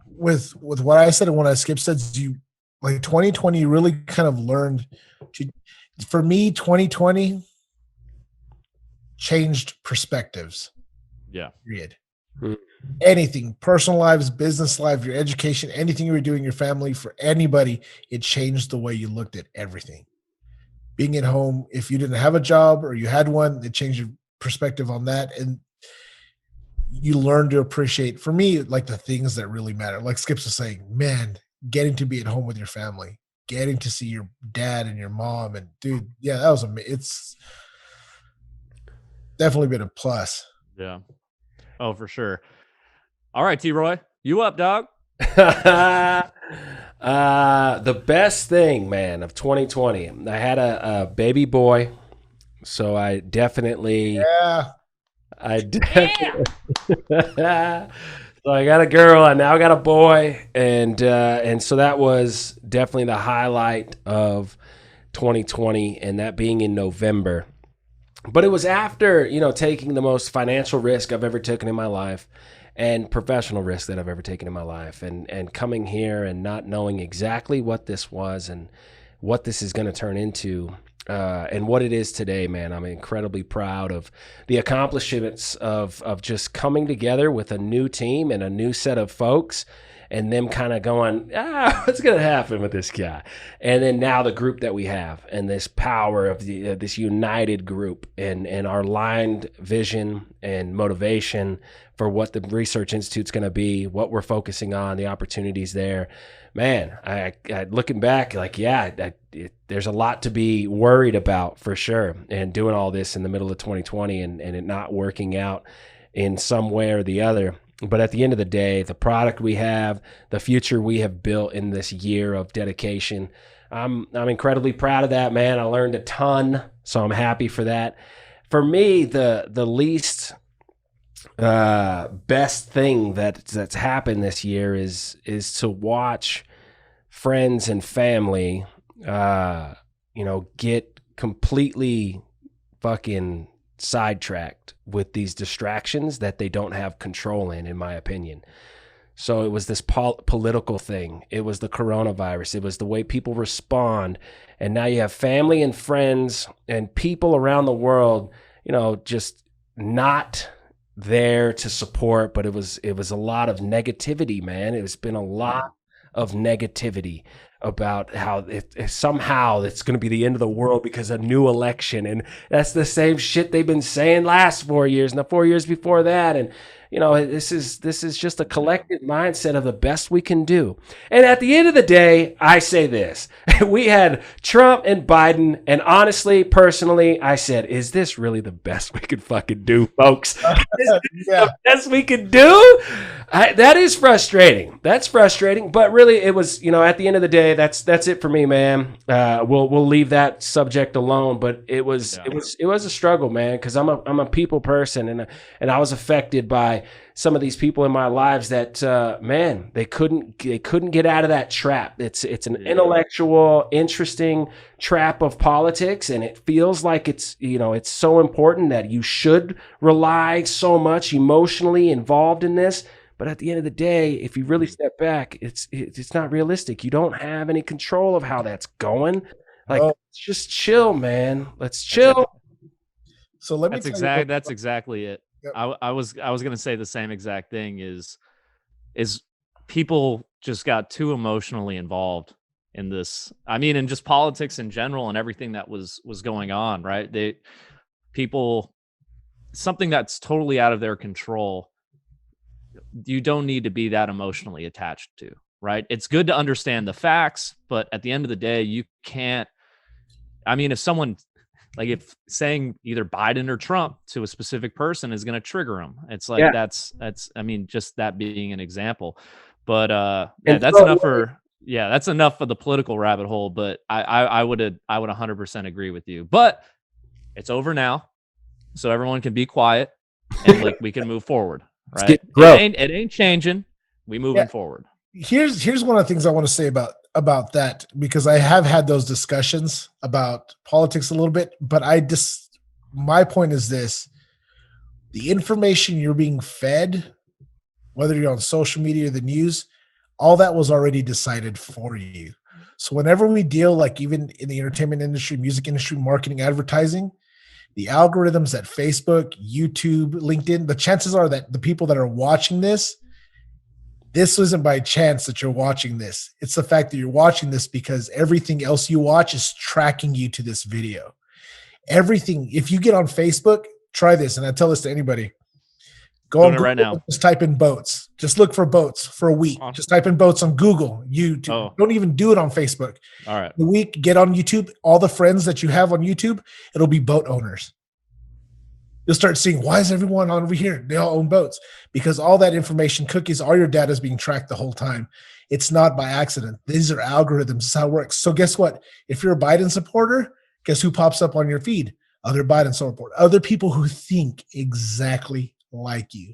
with what I said and what I Skip said, you like 2020 really kind of learned for me, 2020 changed perspectives. Yeah. Period. Anything, personal lives, business life, your education, anything you were doing, your family, for anybody, it changed the way you looked at everything. Being at home, if you didn't have a job or you had one, it changed your perspective on that. And you learn to appreciate, for me, like the things that really matter. Like Skips was saying, man, getting to be at home with your family, getting to see your dad and your mom, and dude, yeah, that was it's definitely been a plus. Yeah. Oh, for sure. All right, T-Roy, you up, dog? The best thing, man, of 2020, I had a baby boy, so I definitely, so I got a girl, I now got a boy, and so that was definitely the highlight of 2020, and that being in November. But it was after, taking the most financial risk I've ever taken in my life and professional risk that I've ever taken in my life, and coming here and not knowing exactly what this was and what this is going to turn into, and what it is today, man. I'm incredibly proud of the accomplishments of just coming together with a new team and a new set of folks, and them kind of going, what's going to happen with this guy? And then now the group that we have, and this power of this united group, and our aligned vision and motivation for what the Research Institute's going to be, what we're focusing on, the opportunities there. Man, I looking back, like, there's a lot to be worried about for sure. And doing all this in the middle of 2020 and it not working out in some way or the other. But at the end of the day, the product we have, the future we have built in this year of dedication, I'm incredibly proud of that, man. I learned a ton, so I'm happy for that. For me, the least best thing that's happened this year is to watch friends and family, get completely fucking sidetracked with these distractions that they don't have control in my opinion. So it was this political thing. It was the coronavirus. It was the way people respond. And now you have family and friends and people around the world, just not there to support, but it was a lot of negativity, man. It's been a lot of negativity about how somehow it's going to be the end of the world because of a new election. And that's the same shit they've been saying last 4 years and the 4 years before that. And, this is just a collective mindset of the best we can do. And at the end of the day, I say this. We had Trump and Biden, and honestly, personally, I said, is this really the best we could fucking do, folks? Is this the best we could do? That is frustrating. That's frustrating. But really, it was, at the end of the day, that's it for me, man. We'll leave that subject alone. But it was a struggle, man, because I'm a people person, and I was affected by some of these people in my lives that man, they couldn't get out of that trap. It's an intellectual, interesting trap of politics, and it feels like it's so important that you should rely so much emotionally involved in this. But at the end of the day, if you really step back, it's not realistic. You don't have any control of how that's going. Like, let's just chill, man. Let's chill. So let me. That's exactly it. Yep. I was going to say the same exact thing. Is people just got too emotionally involved in this. I mean, in just politics in general and everything that was going on. Right? Something that's totally out of their control. You don't need to be that emotionally attached to, right? It's good to understand the facts, but at the end of the day, you can't. I mean, if someone, like, if saying either Biden or Trump to a specific person is going to trigger them, it's like that's. I mean, just that being an example, but that's enough for. Yeah, that's enough for the political rabbit hole. But I would 100% agree with you. But it's over now, so everyone can be quiet and like we can move forward. Right? It ain't changing. We moving forward. Here's one of the things I want to say about that, because I have had those discussions about politics a little bit, but my point is this: the information you're being fed, whether you're on social media or the news, all that was already decided for you. So whenever we deal, like even in the entertainment industry, music industry, marketing, advertising, the algorithms at Facebook, YouTube, LinkedIn, the chances are that the people that are watching this isn't by chance that you're watching this. It's the fact that you're watching this because everything else you watch is tracking you to this video. Everything. If you get on Facebook, try this, and I tell this to anybody. Go on Google, right now. Just type in boats. Just look for boats for a week. Just type in boats on Google, YouTube. Don't even do it on Facebook. All right. A week, get on YouTube. All the friends that you have on YouTube, it'll be boat owners. You'll start seeing, why is everyone on over here? They all own boats. Because all that information, cookies, all your data is being tracked the whole time. It's not by accident. These are algorithms. This is how it works. So guess what? If you're a Biden supporter, guess who pops up on your feed? Other Biden supporters. Other people who think exactly like you,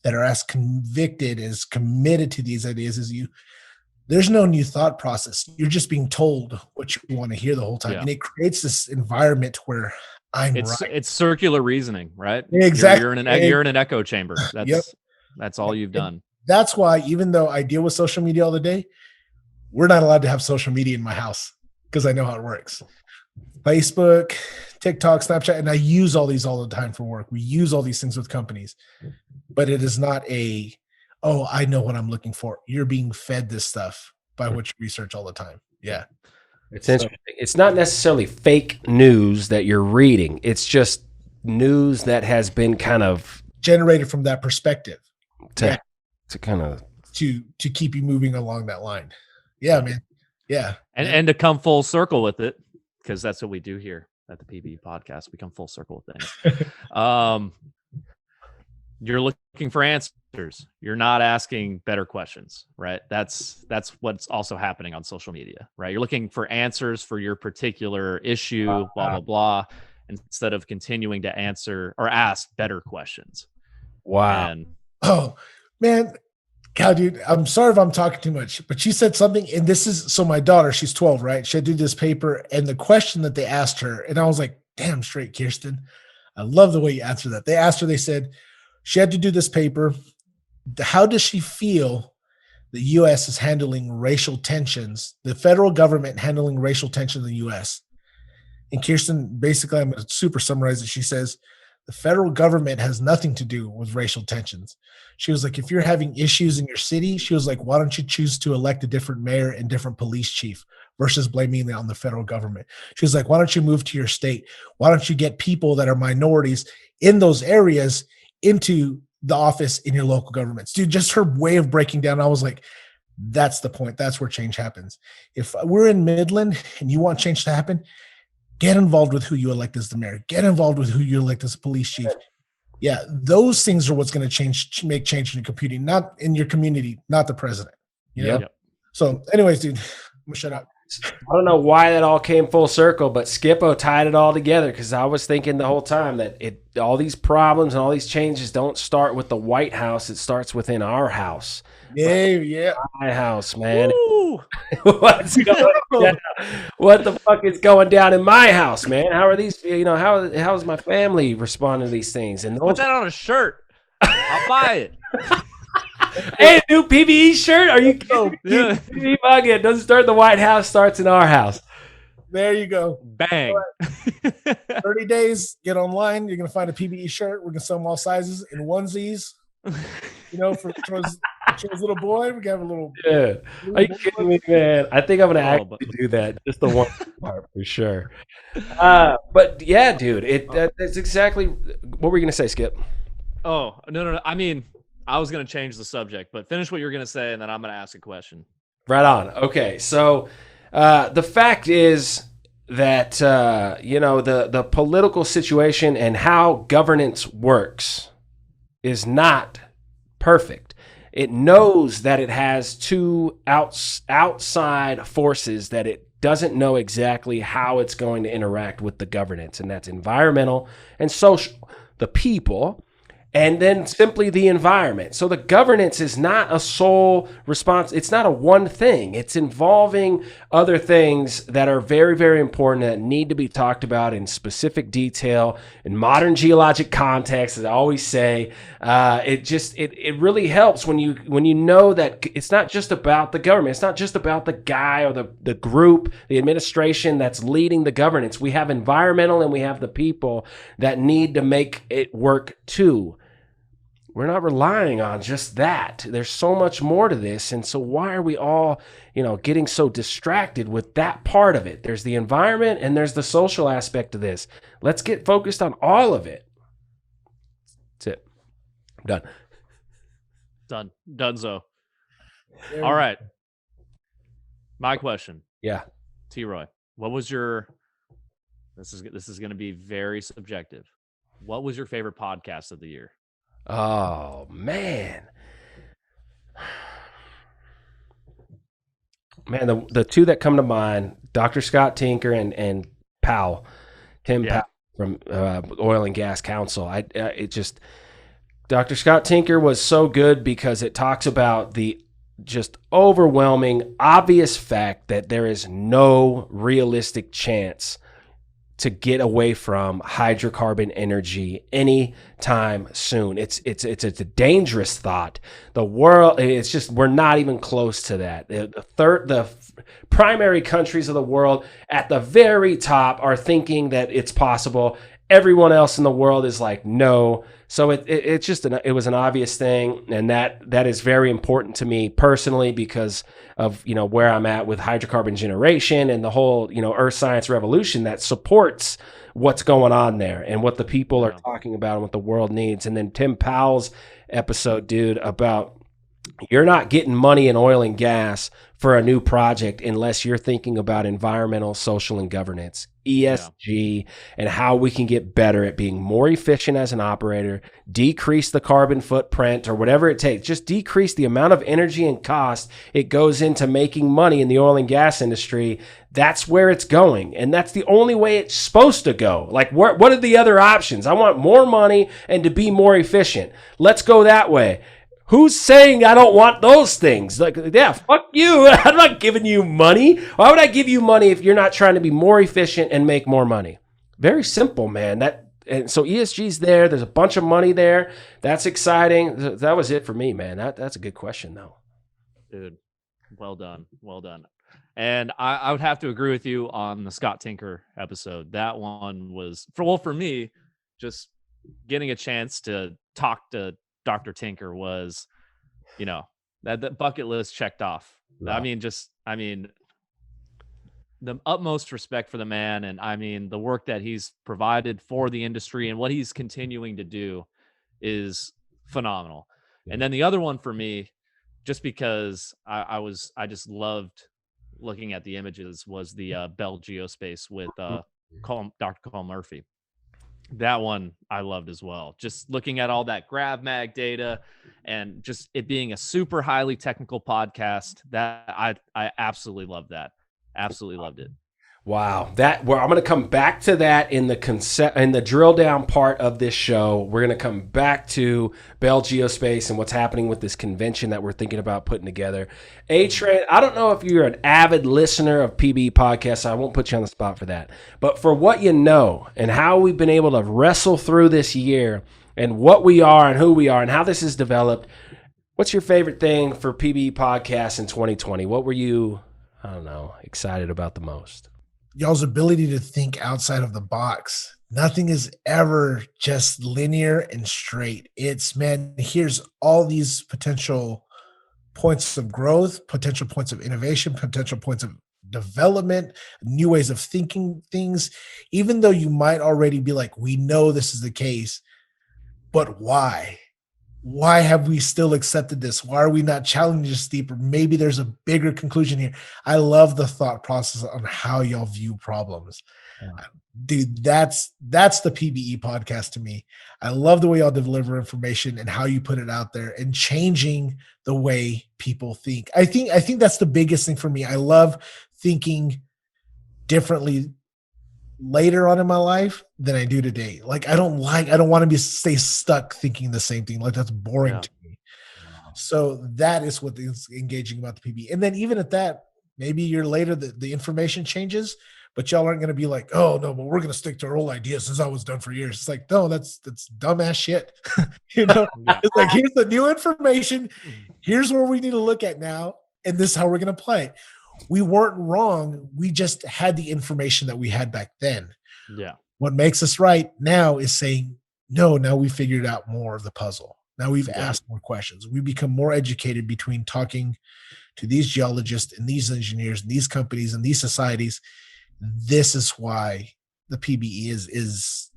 that are as convicted, as committed to these ideas as you. There's no new thought process. You're just being told what you want to hear the whole time. And it creates this environment where it's circular reasoning, right? Exactly. You're in an echo chamber. That's all you've done. That's why, even though I deal with social media all the day, we're not allowed to have social media in my house because I know how it works. Facebook, TikTok, Snapchat, and I use all these all the time for work. We use all these things with companies, but it is not I know what I'm looking for. You're being fed this stuff by what you research all the time. Yeah. It's interesting. It's not necessarily fake news that you're reading. It's just news that has been kind of generated from that perspective to kind of to keep you moving along that line. Yeah, man. Yeah. And to come full circle with it, because that's what we do here at the PBE podcast. We come full circle with things. You're looking for answers. You're not asking better questions, right? That's what's also happening on social media, right? You're looking for answers for your particular issue, blah, blah, blah, instead of continuing to answer or ask better questions. Wow. Oh, man. God, dude, I'm sorry if I'm talking too much, but she said something, and this is, so my daughter, she's 12, right? She had to do this paper, and the question that they asked her, and I was like, damn straight, Kirsten. I love the way you answered that. They asked her, they said, she had to do this paper. How does she feel the U.S. is handling racial tensions, the federal government handling racial tensions in the U.S.? And Kirsten, basically, I'm going to super summarize it. She says, The federal government has nothing to do with racial tensions. She was like, if you're having issues in your city, she was like, why don't you choose to elect a different mayor and different police chief versus blaming it on the federal government? She was like, why don't you move to your state? Why don't you get people that are minorities in those areas into the office in your local governments? Dude, just her way of breaking down, I was like, that's the point. That's where change happens. If we're in Midland and you want change to happen, get involved with who you elect as the mayor. Get involved with who you elect as a police chief. Yeah, those things are what's going to make change in your computing, not in your community, not the president. You know? Yep. So, anyways, dude, I'm gonna shut up. I don't know why that all came full circle, but Skippo tied it all together because I was thinking the whole time that all these problems and all these changes don't start with the White House. It starts within our house. Yeah. My house, man. Woo! What's going down? What the fuck is going down in my house, man? How are these? How's my family responding to these things? And Put those, that on a shirt. I'll buy it. hey, new PBE shirt? Are you kidding? Yeah. PBE mug, it doesn't start in the White House, starts in our house. There you go. Bang. 30 days, get online. You're going to find a PBE shirt. We're going to sell them all sizes in onesies. For his little boy, we can have a little. Yeah. Are you kidding me, man? I think I'm going to Oh, actually do that. Just the one part for sure. But yeah, dude, that's exactly what were you going to say, Skip? Oh, no. I mean, I was going to change the subject, but finish what you were going to say, and then I'm going to ask a question. Right on. Okay. So the fact is that, the political situation and how governance works is not perfect. It knows that it has two outside forces that it doesn't know exactly how it's going to interact with the governance, and that's environmental and social, the people, and then simply the environment. So the governance is not a sole response. It's not a one thing. It's involving other things that are very, very important that need to be talked about in specific detail in modern geologic context. As I always say, it really helps when you know that it's not just about the government. It's not just about the guy or the group, the administration that's leading the governance. We have environmental and we have the people that need to make it work too. We're not relying on just that. There's so much more to this. And so why are we all, getting so distracted with that part of it? There's the environment and there's the social aspect of this. Let's get focused on all of it. That's it. I'm done. Donezo. All right. My question. Yeah. T-Roy, what was your, this is going to be very subjective. What was your favorite podcast of the year? Oh, man. Man, the two that come to mind, Dr. Scott Tinker and Powell, Tim Powell from Oil and Gas Council. Dr. Scott Tinker was so good because it talks about the just overwhelming, obvious fact that there is no realistic chance to get away from hydrocarbon energy anytime soon. It's a dangerous thought. The world, it's just, we're not even close to that. The primary countries of the world at the very top are thinking that it's possible. Everyone else in the world is like, no. So it was an obvious thing, and that is very important to me personally because of where I'm at with hydrocarbon generation and the whole earth science revolution that supports what's going on there and what the people are talking about and what the world needs. And then Tim Powell's episode, dude, about you're not getting money in oil and gas for a new project unless you're thinking about environmental, social, and governance, ESG, and how we can get better at being more efficient as an operator, decrease the carbon footprint or whatever it takes, just decrease the amount of energy and cost it goes into making money in the oil and gas industry. That's where it's going. And that's the only way it's supposed to go. Like, what are the other options? I want more money and to be more efficient. Let's go that way. Who's saying I don't want those things? Like, yeah, fuck you. I'm not giving you money. Why would I give you money if you're not trying to be more efficient and make more money? Very simple, man. And so ESG's there. There's a bunch of money there. That's exciting. That was it for me, man. That's a good question, though. Dude, well done. Well done. And I would have to agree with you on the Scott Tinker episode. That one was, for me, just getting a chance to talk to Dr. Tinker was, that bucket list checked off. Wow. I mean, the utmost respect for the man, and I mean the work that he's provided for the industry and what he's continuing to do is phenomenal. Yeah. And then the other one for me, just because I just loved looking at the images, was the Bell Geospace with Dr. Colin Murphy. That one I loved as well. Just looking at all that GravMag data and just it being a super highly technical podcast, that I absolutely loved that. Absolutely loved it. Wow. I'm going to come back to that in the drill down part of this show. We're going to come back to Bell Geospace and what's happening with this convention that we're thinking about putting together. A-Train, I don't know if you're an avid listener of PBE podcasts, so I won't put you on the spot for that. But for what you know and how we've been able to wrestle through this year and what we are and who we are and how this is developed, what's your favorite thing for PBE podcasts in 2020? What were you, I don't know, excited about the most? Y'all's ability to think outside of the box. Nothing is ever just linear and straight. It's, man, here's all these potential points of growth, potential points of innovation, potential points of development, new ways of thinking things, even though you might already be like, we know this is the case, but why? Why have we still accepted this? Why are we not challenging this deeper? Maybe there's a bigger conclusion here. I love the thought process on how y'all view problems. Yeah. Dude, that's the PBE podcast to me. I love the way y'all deliver information and how you put it out there and changing the way people think. I think that's the biggest thing for me. I love thinking differently later on in my life than I do today. Like, I don't want to stay stuck thinking the same thing. Like, that's boring to me. So that is what is engaging about the PBE. And then even at that, maybe a year later, the information changes, but y'all aren't going to be like, oh no, but we're going to stick to our old ideas. This is always done for years. It's like, no, that's dumbass shit. It's like, here's the new information. Here's where we need to look at now. And this is how we're going to play. We weren't wrong. We just had the information that we had back then. Yeah. What makes us right now is saying, no, now we figured out more of the puzzle. Now we've asked more questions. We become more educated between talking to these geologists and these engineers and these companies and these societies. This is why the PBE is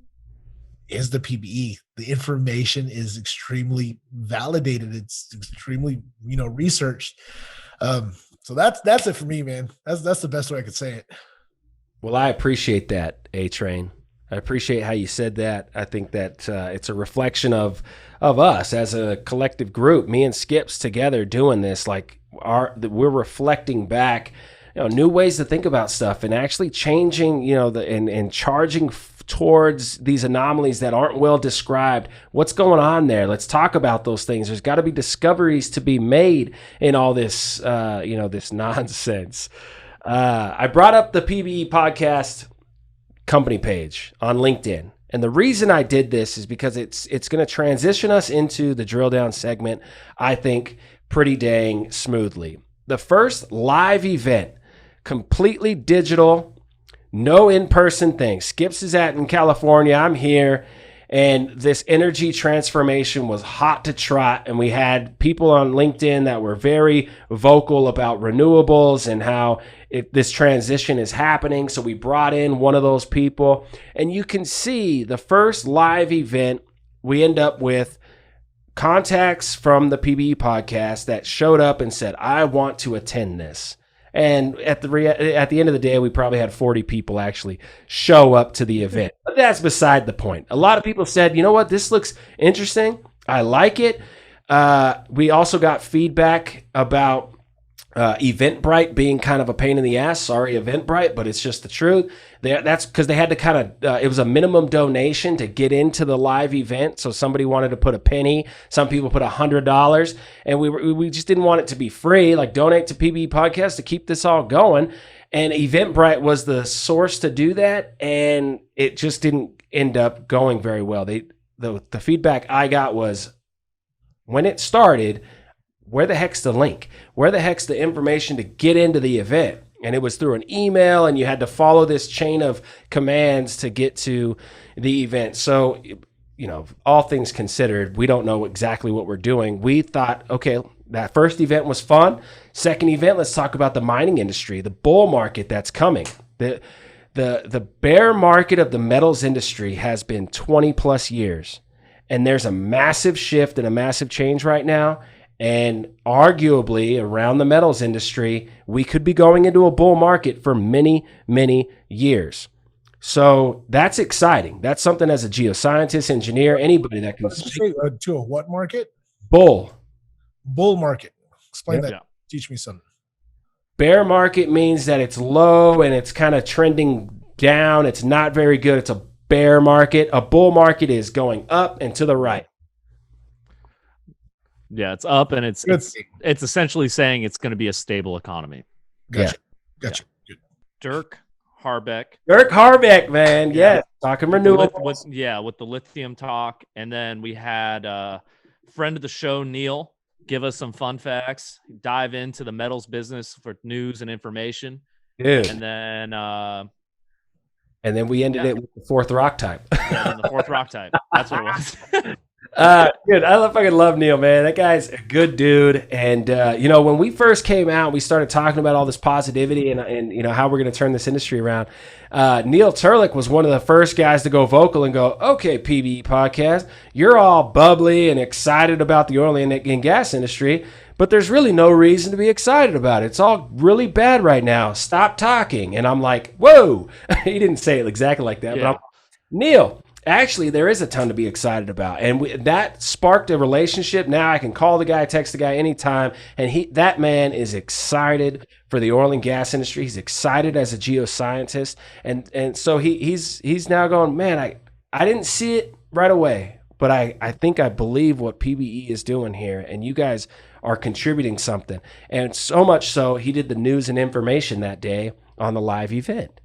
the PBE. The information is extremely validated. It's extremely, researched. So that's it for me, man. That's the best way I could say it. Well, I appreciate that, A-Train. I appreciate how you said that. I think that it's a reflection of us as a collective group. Me and Skips together doing this, like we're reflecting back, new ways to think about stuff and actually changing, and charging towards these anomalies that aren't well described. What's going on there? Let's talk about those things. There's got to be discoveries to be made in all this, this nonsense. I brought up the PBE podcast company page on LinkedIn. And the reason I did this is because it's going to transition us into the drill down segment, I think, pretty dang smoothly. The first live event, completely digital, no in-person thing. Skips is in California. I'm here. And this energy transformation was hot to trot. And we had people on LinkedIn that were very vocal about renewables and how this transition is happening. So we brought in one of those people. And you can see the first live event, we end up with contacts from the PBE podcast that showed up and said, I want to attend this. And at the end of the day, we probably had 40 people actually show up to the event. But that's beside the point. A lot of people said, you know what, this looks interesting. I like it. We also got feedback about Eventbrite being kind of a pain in the ass. Sorry, Eventbrite, but it's just the truth. That's because they had to kind of, it was a minimum donation to get into the live event. So somebody wanted to put a penny. Some people put $100. And we just didn't want it to be free. Like, donate to PBE Podcast to keep this all going. And Eventbrite was the source to do that. And it just didn't end up going very well. The feedback I got was, when it started, where the heck's the link? Where the heck's the information to get into the event? And it was through an email, and you had to follow this chain of commands to get to the event. So all things considered, we don't know exactly what we're doing. We thought, okay, that first event was fun. Second event, let's talk about the mining industry, the bull market that's coming. The bear market of the metals industry has been 20 plus years. And there's a massive shift and a massive change right now. And arguably around the metals industry, we could be going into a bull market for many, many years. So that's exciting. That's something as a geoscientist, engineer, anybody that can speak. To a what market? Bull market. Explain that. Yeah. Teach me something. Bear market means that it's low and it's kind of trending down. It's not very good. It's a bear market. A bull market is going up and to the right. Yeah, it's up, and it's essentially saying it's going to be a stable economy. Gotcha. Good. Dirk Harbeck, man. Yeah, talking renewables. With the lithium talk, and then we had a friend of the show, Neil, give us some fun facts, dive into the metals business for news and information. Dude. And then we ended it with the fourth rock type. The fourth rock type. That's what it was. Dude, I fucking love Neil, man. That guy's a good dude. And, when we first came out, we started talking about all this positivity and how we're going to turn this industry around. Neil Turlick was one of the first guys to go vocal and go, okay, PBE podcast, you're all bubbly and excited about the oil and gas industry, but there's really no reason to be excited about it. It's all really bad right now. Stop talking. And I'm like, whoa. He didn't say it exactly like that. Yeah. But Neil, actually, there is a ton to be excited about. And that sparked a relationship. Now I can call the guy, text the guy anytime. And that man is excited for the oil and gas industry. He's excited as a geoscientist. And so he's now going, man, I didn't see it right away, but I think I believe what PBE is doing here. And you guys are contributing something. And so much so, he did the news and information that day on the live event.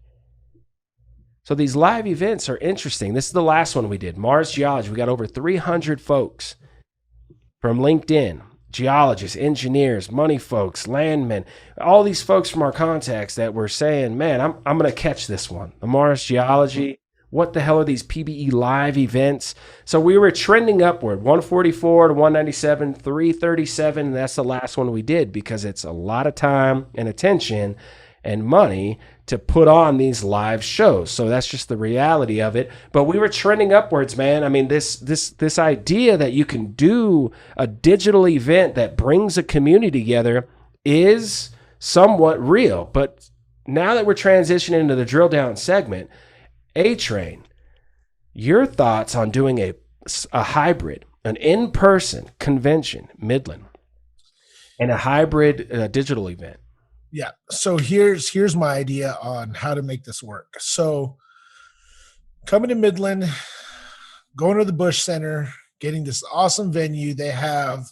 So these live events are interesting. This is the last one we did, Mars Geology. We got over 300 folks from LinkedIn, geologists, engineers, money folks, landmen, all these folks from our contacts that were saying, man, I'm going to catch this one, the Mars Geology. What the hell are these PBE live events? So we were trending upward, 144 to 197, 337. And that's the last one we did because it's a lot of time and attention and money to put on these live shows. So that's just the reality of it. But we were trending upwards, man. I mean, this idea that you can do a digital event that brings a community together is somewhat real. But now that we're transitioning into the drill down segment, A-Train, your thoughts on doing a hybrid, an in-person convention, Midland, and a hybrid digital event? Yeah. So here's my idea on how to make this work. So coming to Midland, going to the Bush Center, getting this awesome venue. They have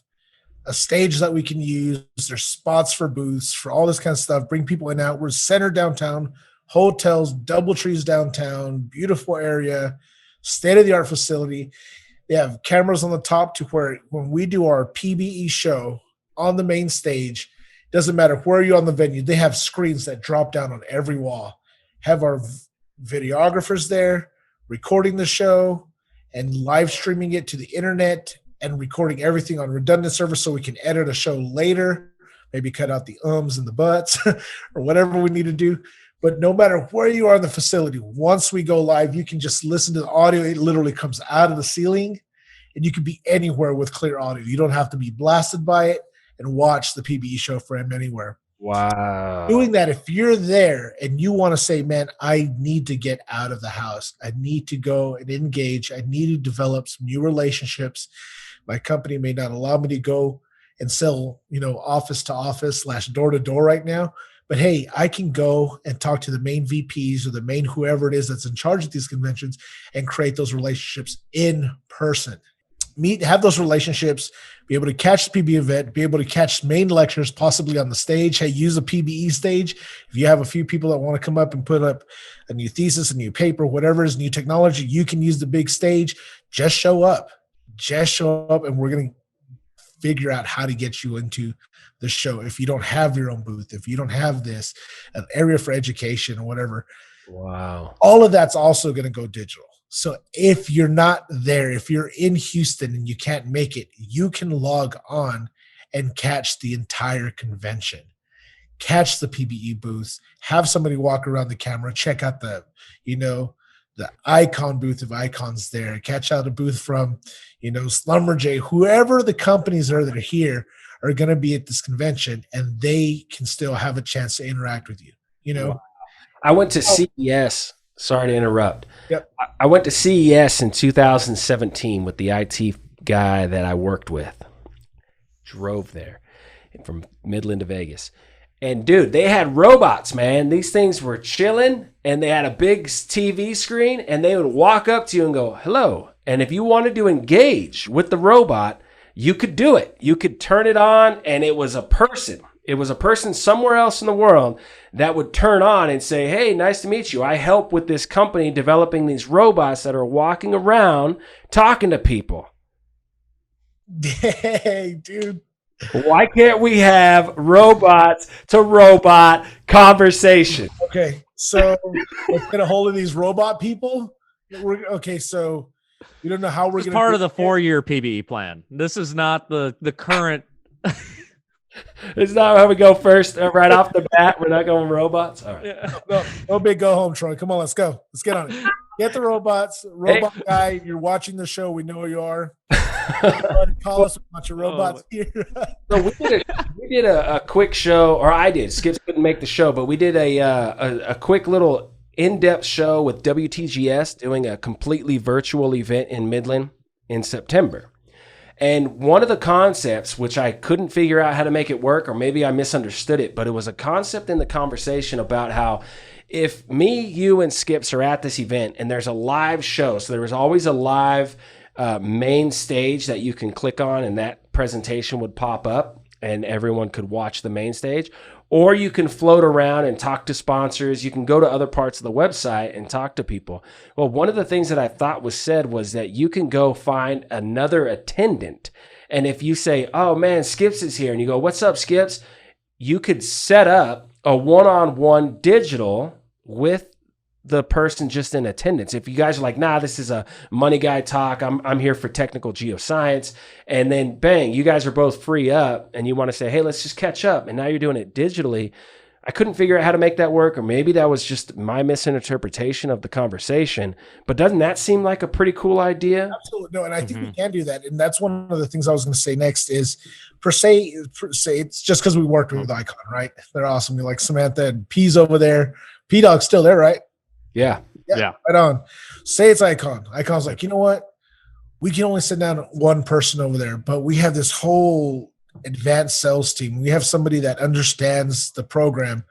a stage that we can use. There's spots for booths, for all this kind of stuff. Bring people in and out. We're center downtown, hotels, DoubleTrees downtown, beautiful area, state-of-the-art facility. They have cameras on the top to where when we do our PBE show on the main stage, doesn't matter where you're on the venue, they have screens that drop down on every wall. Have our videographers there recording the show and live streaming it to the internet and recording everything on redundant servers so we can edit a show later, maybe cut out the ums and the buts or whatever we need to do. But no matter where you are in the facility, once we go live, you can just listen to the audio. It literally comes out of the ceiling, and you can be anywhere with clear audio. You don't have to be blasted by it and watch the PBE show from anywhere. Wow. Doing that, if you're there and you want to say, man, I need to get out of the house. I need to go and engage. I need to develop some new relationships. My company may not allow me to go and sell, office to office / door to door right now. But hey, I can go and talk to the main VPs or the main whoever it is that's in charge of these conventions and create those relationships in person. Have those relationships, be able to catch the PBE event, be able to catch main lectures, possibly on the stage. Hey, use a PBE stage. If you have a few people that want to come up and put up a new thesis, a new paper, whatever is new technology, you can use the big stage. Just show up. And we're going to figure out how to get you into the show. If you don't have your own booth, if you don't have an area for education or whatever. Wow. All of that's also going to go digital. So if you're not there, if you're in Houston and you can't make it, you can log on and catch the entire convention. Catch the PBE booths, have somebody walk around the camera, check out the, the icon booth of icons there, catch out a booth from, Slumberjay, whoever the companies are that are here are going to be at this convention, and they can still have a chance to interact with you. Wow. I went to CES. Sorry to interrupt. Yep. I went to CES in 2017 with the IT guy that I worked with. Drove there from Midland to Vegas. And dude, they had robots, man. These things were chilling, and they had a big TV screen, and they would walk up to you and go, hello. And if you wanted to engage with the robot, you could do it. You could turn it on, and it was a person. It was a person somewhere else in the world that would turn on and say, hey, nice to meet you. I help with this company developing these robots that are walking around talking to people. Hey, dude. Why can't we have robots to robot conversation? Okay, so let's get a hold of these robot people. So we don't know how we're going to. Part of the 4-year PBE plan. This is not the current. It's not how we go first right off the bat. We're not going robots. All right. Yeah. No big go home, Troy. Come on, let's go. Let's get on it. Get the robots. Robot guy, you're watching the show. We know who you are. Call us a bunch of robots here. So we did a quick show, or I did. Skips couldn't make the show, but we did a quick little in-depth show with WTGS doing a completely virtual event in Midland in September. And one of the concepts, which I couldn't figure out how to make it work, or maybe I misunderstood it, but it was a concept in the conversation about how if me, you, and Skips are at this event and there's a live show, so there was always a live main stage that you can click on and that presentation would pop up and everyone could watch the main stage, or you can float around and talk to sponsors. You can go to other parts of the website and talk to people. Well, one of the things that I thought was said was that you can go find another attendant. And if you say, oh man, Skips is here, and you go, what's up, Skips? You could set up a one-on-one digital with the person just in attendance. If you guys are like, nah, this is a money guy talk, I'm here for technical geoscience, and then bang, you guys are both free up and you want to say, hey, let's just catch up, and now you're doing it digitally. I couldn't figure out how to make that work, or maybe that was just my misinterpretation of the conversation, but doesn't that seem like a pretty cool idea? Absolutely. No, and I think we can do that. And that's one of the things I was going to say next is per se, it's just because we worked with Icon, right? They're awesome. You're like Samantha and P's over there. P-Dog's still there, right? Yeah. Yeah. Right on. Say it's Icon. Icon's like, you know what? We can only send down one person over there, but we have this whole advanced sales team. We have somebody that understands the program.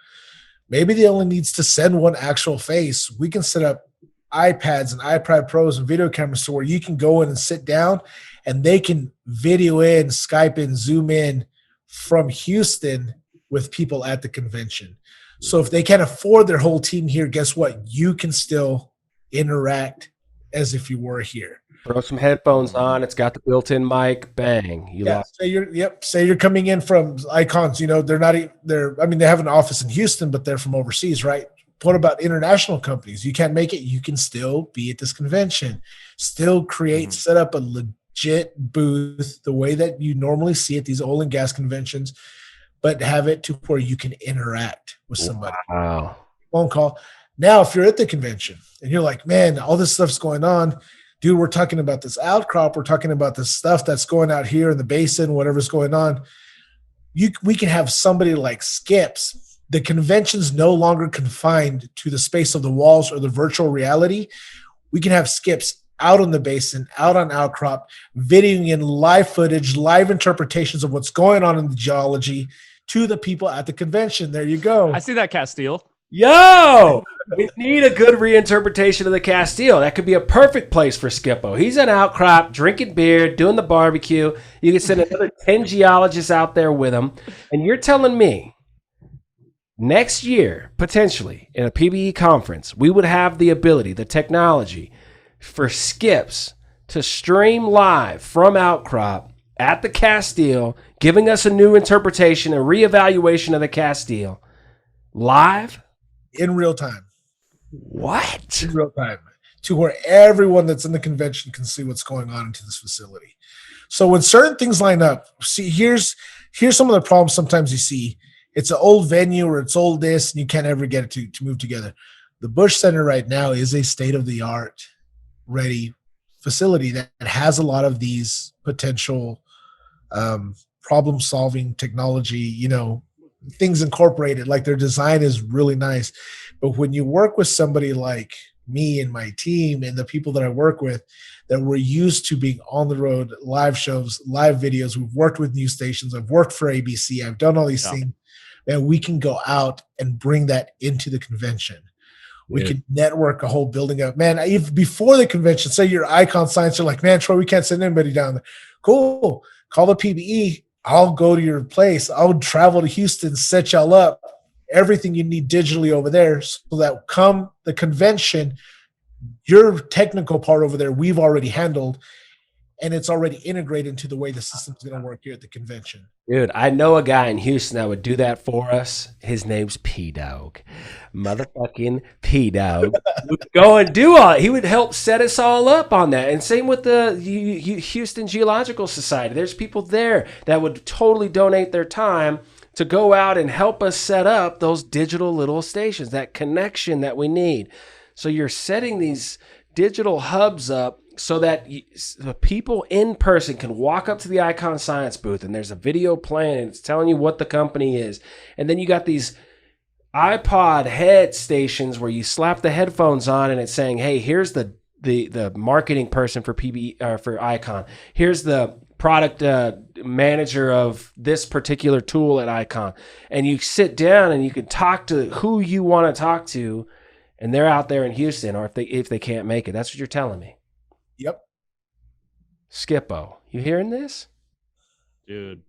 Maybe they only needs to send one actual face. We can set up iPads and iPad Pros and video cameras so where you can go in and sit down and they can video in, Skype in, Zoom in from Houston with people at the convention. So if they can't afford their whole team here, guess what? You can still interact as if you were here. Throw some headphones on. It's got the built-in mic. Bang. Say you're coming in from Icons. They're not. They have an office in Houston, but they're from overseas, right? What about international companies? You can't make it. You can still be at this convention, still create, set up a legit booth the way that you normally see at these oil and gas conventions, but have it to where you can interact with somebody. Wow. Phone call. Now, if you're at the convention and you're like, man, all this stuff's going on, dude, we're talking about this outcrop. We're talking about this stuff that's going out here in the basin, whatever's going on. We can have somebody like Skips. The convention's no longer confined to the space of the walls or the virtual reality. We can have Skips out on the basin, out on outcrop, videoing in live footage, live interpretations of what's going on in the geology to the people at the convention. There you go. I see that, Castile. Yo, we need a good reinterpretation of the Castile. That could be a perfect place for Skippo. He's an outcrop, drinking beer, doing the barbecue. You can send another 10 geologists out there with him. And you're telling me next year, potentially, in a PBE conference, we would have the ability, the technology, for Skips to stream live from outcrop at the Castile, giving us a new interpretation and reevaluation of the Castile live? In real time. What? In real time. to where everyone that's in the convention can see what's going on into this facility. So when certain things line up, see, here's some of the problems sometimes you see. It's an old venue or it's old this, and you can't ever get it to move together. The Bush Center right now is a state-of-the-art ready facility that has a lot of these potential problem-solving technology, things incorporated. Like their design is really nice. But when you work with somebody like me and my team and the people that I work with, that we're used to being on the road, live shows, live videos. We've worked with news stations. I've worked for ABC. I've done all these things. And we can go out and bring that into the convention. We can network a whole building up. Man, even before the convention, say your icon science, you're like, man, Troy, we can't send anybody down there. Cool. Call the PBE. I'll go to your place. I'll travel to Houston, set y'all up. Everything you need digitally over there so that come the convention, your technical part over there, we've already handled, and it's already integrated into the way the system's going to work here at the convention. Dude, I know a guy in Houston that would do that for us. His name's P-Dog. Motherfucking P-Dog. Would go and do all. He would help set us all up on that. And same with the Houston Geological Society. There's people there that would totally donate their time to go out and help us set up those digital little stations, that connection that we need. So you're setting these digital hubs up so that the people in person can walk up to the Icon Science booth and there's a video playing and it's telling you what the company is. And then you got these iPod head stations where you slap the headphones on and it's saying, hey, here's the marketing person for PBE or for Icon. Here's the product manager of this particular tool at Icon. And you sit down and you can talk to who you want to talk to, and they're out there in Houston, or if they can't make it. That's what you're telling me. Yep. Skippo, you hearing this? Dude.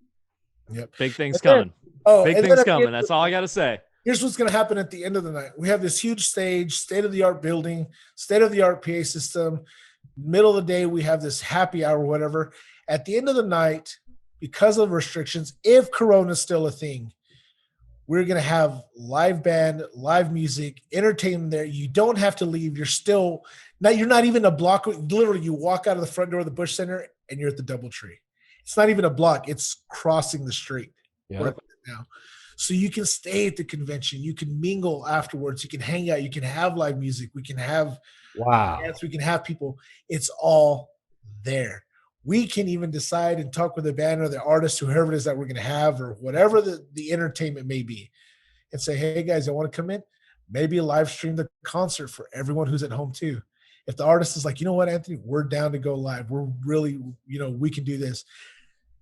Yep. Big things coming. Big things coming. That's all I got to say. Here's what's going to happen at the end of the night. We have this huge stage, state-of-the-art building, state-of-the-art PA system. Middle of the day, we have this happy hour, whatever. At the end of the night, because of restrictions, if Corona is still a thing, we're going to have live band, live music, entertainment there. You don't have to leave. You're not even a block. Literally, you walk out of the front door of the Bush Center and you're at the DoubleTree. It's not even a block. It's crossing the street right now. So you can stay at the convention. You can mingle afterwards. You can hang out. You can have live music. We can have dance. We can have people. It's all there. We can even decide and talk with the band or the artist, whoever it is that we're going to have, or whatever the entertainment may be, and say, hey, guys, I want to come in. Maybe live stream the concert for everyone who's at home too. If the artist is like, you know what, Anthony, we're down to go live. We're really, we can do this.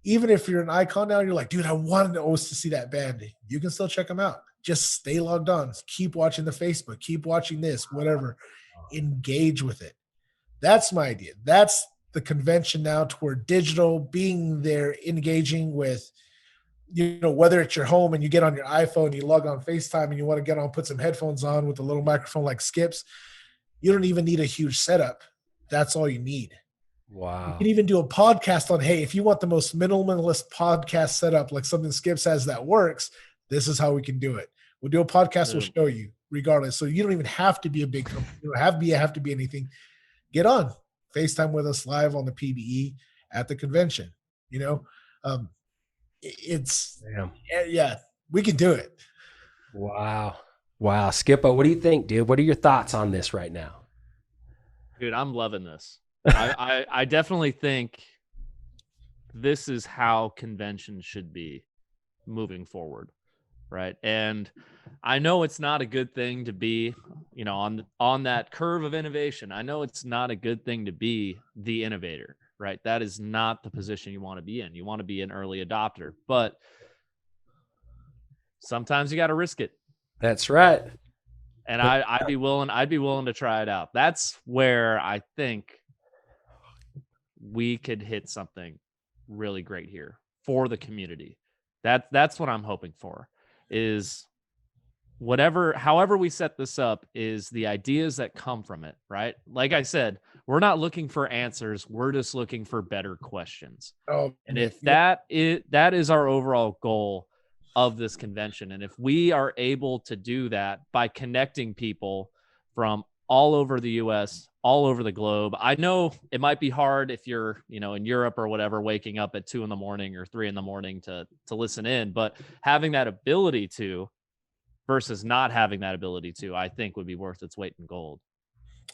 Even if you're an icon now, you're like, dude, I wanted to always to see that band. You can still check them out. Just stay logged on. Keep watching the Facebook. Keep watching this, whatever. Engage with it. That's my idea. That's the convention now, toward digital, being there, engaging with, whether it's your home and you get on your iPhone, you log on FaceTime and you want to get on, put some headphones on with a little microphone like Skip's. You don't even need a huge setup. That's all you need. Wow. You can even do a podcast on, hey, if you want the most minimalist podcast setup, like something Skip's has that works, this is how we can do it. We'll do a podcast. We'll show you regardless. So you don't even have to be a big company. You don't have to be anything. Get on FaceTime with us live on the PBE at the convention. It's we can do it. Wow. Skippo, what do you think, dude? What are your thoughts on this right now? Dude, I'm loving this. I definitely think this is how conventions should be moving forward, right? And I know it's not a good thing to be, on that curve of innovation. I know it's not a good thing to be the innovator, right? That is not the position you want to be in. You want to be an early adopter, but sometimes you got to risk it. That's right. And I'd be willing to try it out. That's where I think we could hit something really great here for the community. That's what I'm hoping for, is however we set this up is the ideas that come from it, right? Like I said, we're not looking for answers. We're just looking for better questions. And if that is our overall goal of this convention, and if we are able to do that by connecting people from all over the US, all over the globe. I know it might be hard if you're, in Europe or whatever, waking up at 2 in the morning or 3 in the morning to listen in, but having that ability to versus not having that ability to, I think would be worth its weight in gold.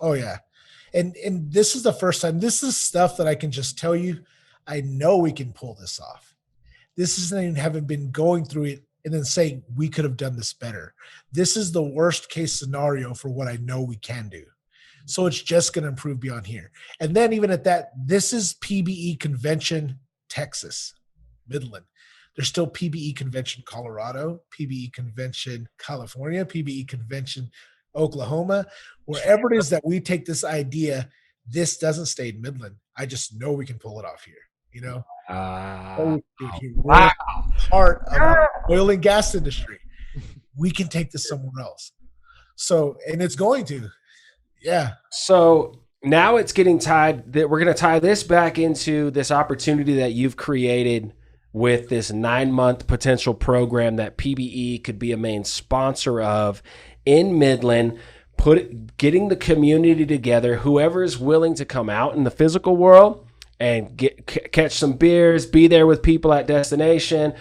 Oh yeah. And this is the first time. This is stuff that I can just tell you, I know we can pull this off. This isn't even having been going through it and then saying we could have done this better. This is the worst case scenario for what I know we can do. So it's just going to improve beyond here. And then even at that, this is PBE convention, Texas, Midland. There's still PBE convention, Colorado, PBE convention, California, PBE convention, Oklahoma, wherever it is that we take this idea, this doesn't stay in Midland. I just know we can pull it off here. We're part of the oil and gas industry. We can take this somewhere else. So, and it's going to, yeah. So now it's getting tied that we're going to tie this back into this opportunity that you've created with this 9-month potential program that PBE could be a main sponsor of in Midland, getting the community together, whoever is willing to come out in the physical world and catch some beers, be there with people at destination,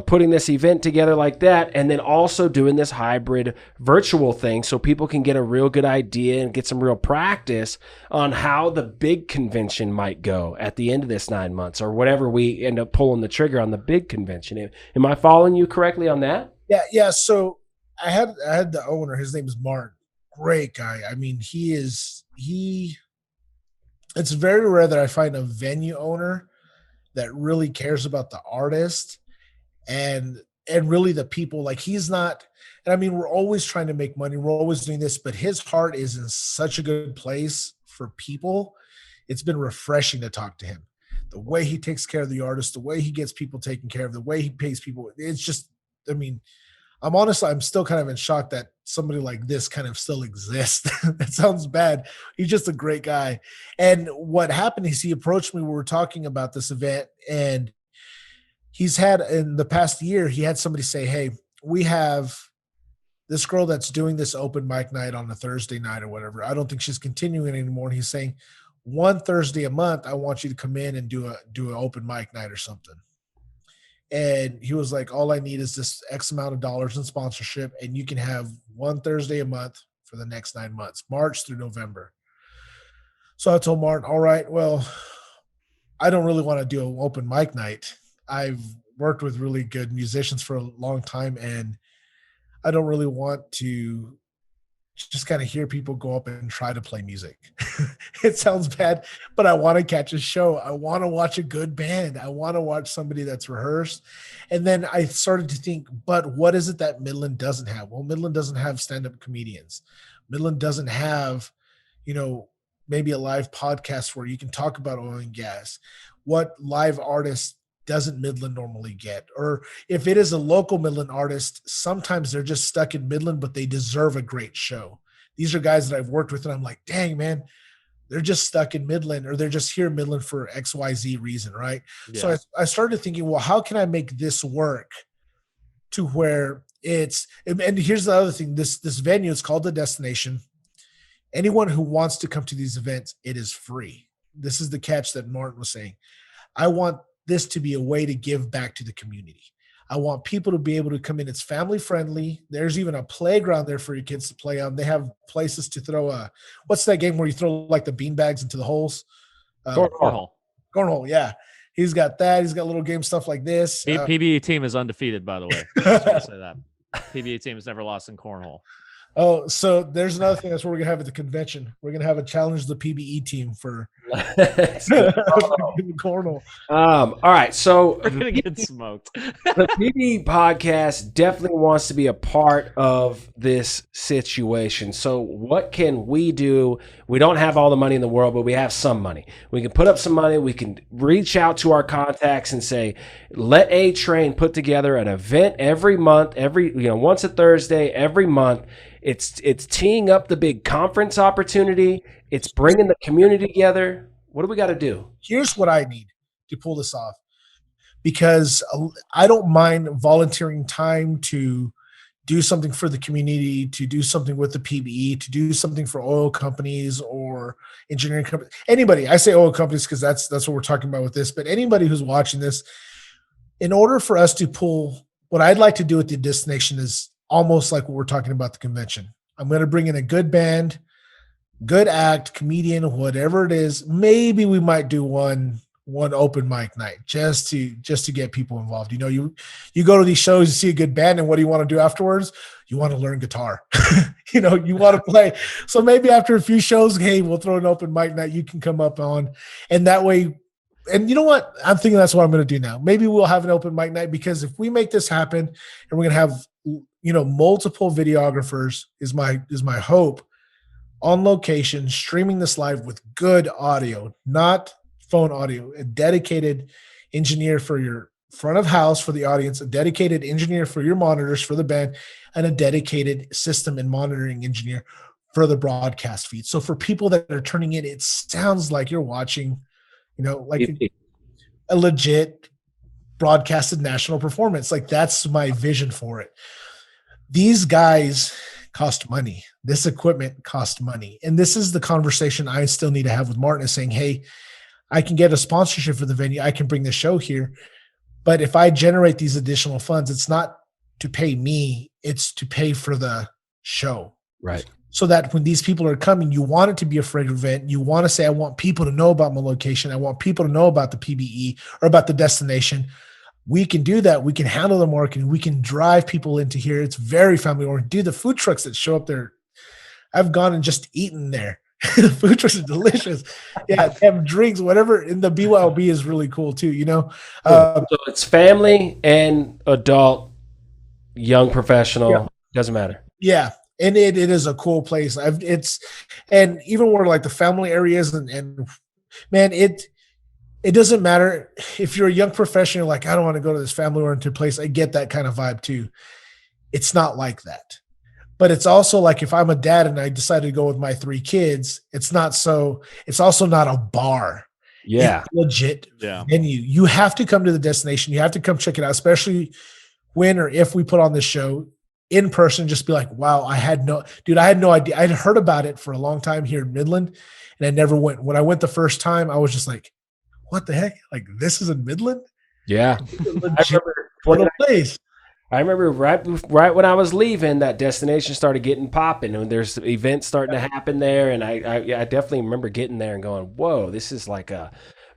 putting this event together like that, and then also doing this hybrid virtual thing so people can get a real good idea and get some real practice on how the big convention might go at the end of this 9 months or whatever we end up pulling the trigger on the big convention. Am I following you correctly on that? Yeah. So I had the owner, his name is Martin. Great guy. I mean, it's very rare that I find a venue owner that really cares about the artist and really the people. Like he's not, and I mean, we're always trying to make money. We're always doing this, but his heart is in such a good place for people. It's been refreshing to talk to him. The way he takes care of the artist, the way he gets people taken care of, the way he pays people. It's just, I mean, I'm still kind of in shock that somebody like this kind of still exists. That sounds bad. He's just a great guy. And what happened is he approached me. We were talking about this event, and he's had in the past year, he had somebody say, hey, we have this girl that's doing this open mic night on a Thursday night or whatever. I don't think she's continuing anymore. And he's saying, one Thursday a month, I want you to come in and do an open mic night or something. And he was like, all I need is this X amount of dollars in sponsorship, and you can have one Thursday a month for the next 9 months, March through November. So I told Martin, all right, well, I don't really want to do an open mic night. I've worked with really good musicians for a long time, and I don't really want to just kind of hear people go up and try to play music. It sounds bad, but I want to catch a show. I want to watch a good band. I want to watch somebody that's rehearsed. And then I started to think, but what is it that Midland doesn't have? Well, Midland doesn't have stand-up comedians. Midland doesn't have, maybe a live podcast where you can talk about oil and gas. What live artists doesn't Midland normally get? Or if it is a local Midland artist, sometimes they're just stuck in Midland, but they deserve a great show. These are guys that I've worked with, and I'm like, dang, man, they're just stuck in Midland, or they're just here in Midland for XYZ reason, right? Yeah. So I started thinking, well, how can I make this work to where it's, and here's the other thing, this venue is called The Destination. Anyone who wants to come to these events, it is free. This is the catch that Martin was saying. I want this to be a way to give back to the community. I want people to be able to come in. It's family friendly. There's even a playground there for your kids to play on. They have places to throw what's that game where you throw like the bean bags into the holes? Cornhole. Cornhole, yeah. He's got that. He's got little game stuff like this. PBE team is undefeated, by the way. I just want to say that. PBE team has never lost in cornhole. Oh, so there's another thing. That's what we're gonna have at the convention. We're gonna have a challenge the PBE team for cornhole. All right, so we're gonna get smoked. The PBE podcast definitely wants to be a part of this situation. So what can we do? We don't have all the money in the world, but we have some money. We can put up some money. We can reach out to our contacts and say, let A Train put together an event every month, once a Thursday every month. It's teeing up the big conference opportunity. It's bringing the community together. What do we got to do? Here's what I need to pull this off, because I don't mind volunteering time to do something for the community, to do something with the PBE, to do something for oil companies or engineering companies, anybody. I say oil companies because that's what we're talking about with this. But anybody who's watching this, in order for us to pull, what I'd like to do at the destination is almost like what we're talking about the convention. I'm going to bring in a good band, good act, comedian, whatever it is. Maybe we might do one open mic night just to get people involved. You know, you go to these shows, you see a good band, and what do you want to do afterwards? You want to learn guitar. You know, you want to play. So maybe after a few shows, hey, we'll throw an open mic night. You can come up on, and that way. And you know what? I'm thinking that's what I'm going to do now. Maybe we'll have an open mic night, because if we make this happen and we're going to have, you know, multiple videographers is my hope, on location, streaming this live with good audio, not phone audio, a dedicated engineer for your front of house for the audience, a dedicated engineer for your monitors for the band, and a dedicated system and monitoring engineer for the broadcast feed. So for people that are turning in, it sounds like you're watching, you know, like a legit broadcasted national performance. Like, that's my vision for it. These guys cost money. This equipment costs money. And this is the conversation I still need to have with Martin, is saying, hey, I can get a sponsorship for the venue. I can bring the show here. But if I generate these additional funds, it's not to pay me, it's to pay for the show. Right. So that when these people are coming, you want it to be a free event. You want to say, I want people to know about my location. I want people to know about the PBE or about the destination. We can do that. We can handle the marketing. We can drive people into here. It's very family oriented. Do the food trucks that show up there. I've gone and just eaten there. The food trucks are delicious. Yeah, they have drinks, whatever. And the BYOB is really cool too, you know? So it's family and adult, young professional, doesn't matter. Yeah. And it is a cool place. And even where like the family areas and man, it doesn't matter if you're a young professional, like, I don't want to go to this family oriented place. I get that kind of vibe too. It's not like that. But it's also like, if I'm a dad and I decided to go with my 3 kids, it's also not a bar. Yeah. It's legit venue. You have to come to the destination. You have to come check it out, especially when or if we put on this show in person. Just be like, wow, I had no idea. I'd heard about it for a long time here in Midland, and I never went. When I went the first time, I was just like, what the heck? Like, this is in Midland? Yeah. I remember right when I was leaving, that destination started getting popping, and there's events starting to happen there. And I definitely remember getting there and going, whoa, this is like a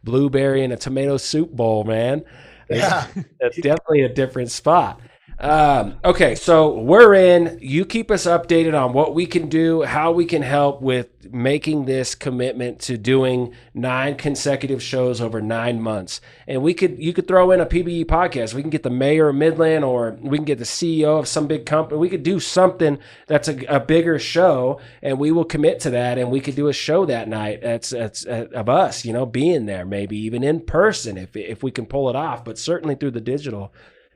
blueberry and a tomato soup bowl, man. Yeah. That's definitely a different spot. Okay, so we're in. You keep us updated on what we can do, how we can help with making this commitment to doing 9 consecutive shows over 9 months. And you could throw in a PBE podcast. We can get the mayor of Midland, or we can get the CEO of some big company. We could do something that's a bigger show, and we will commit to that. And we could do a show that night. That's of us, you know, being there, maybe even in person if we can pull it off, but certainly through the digital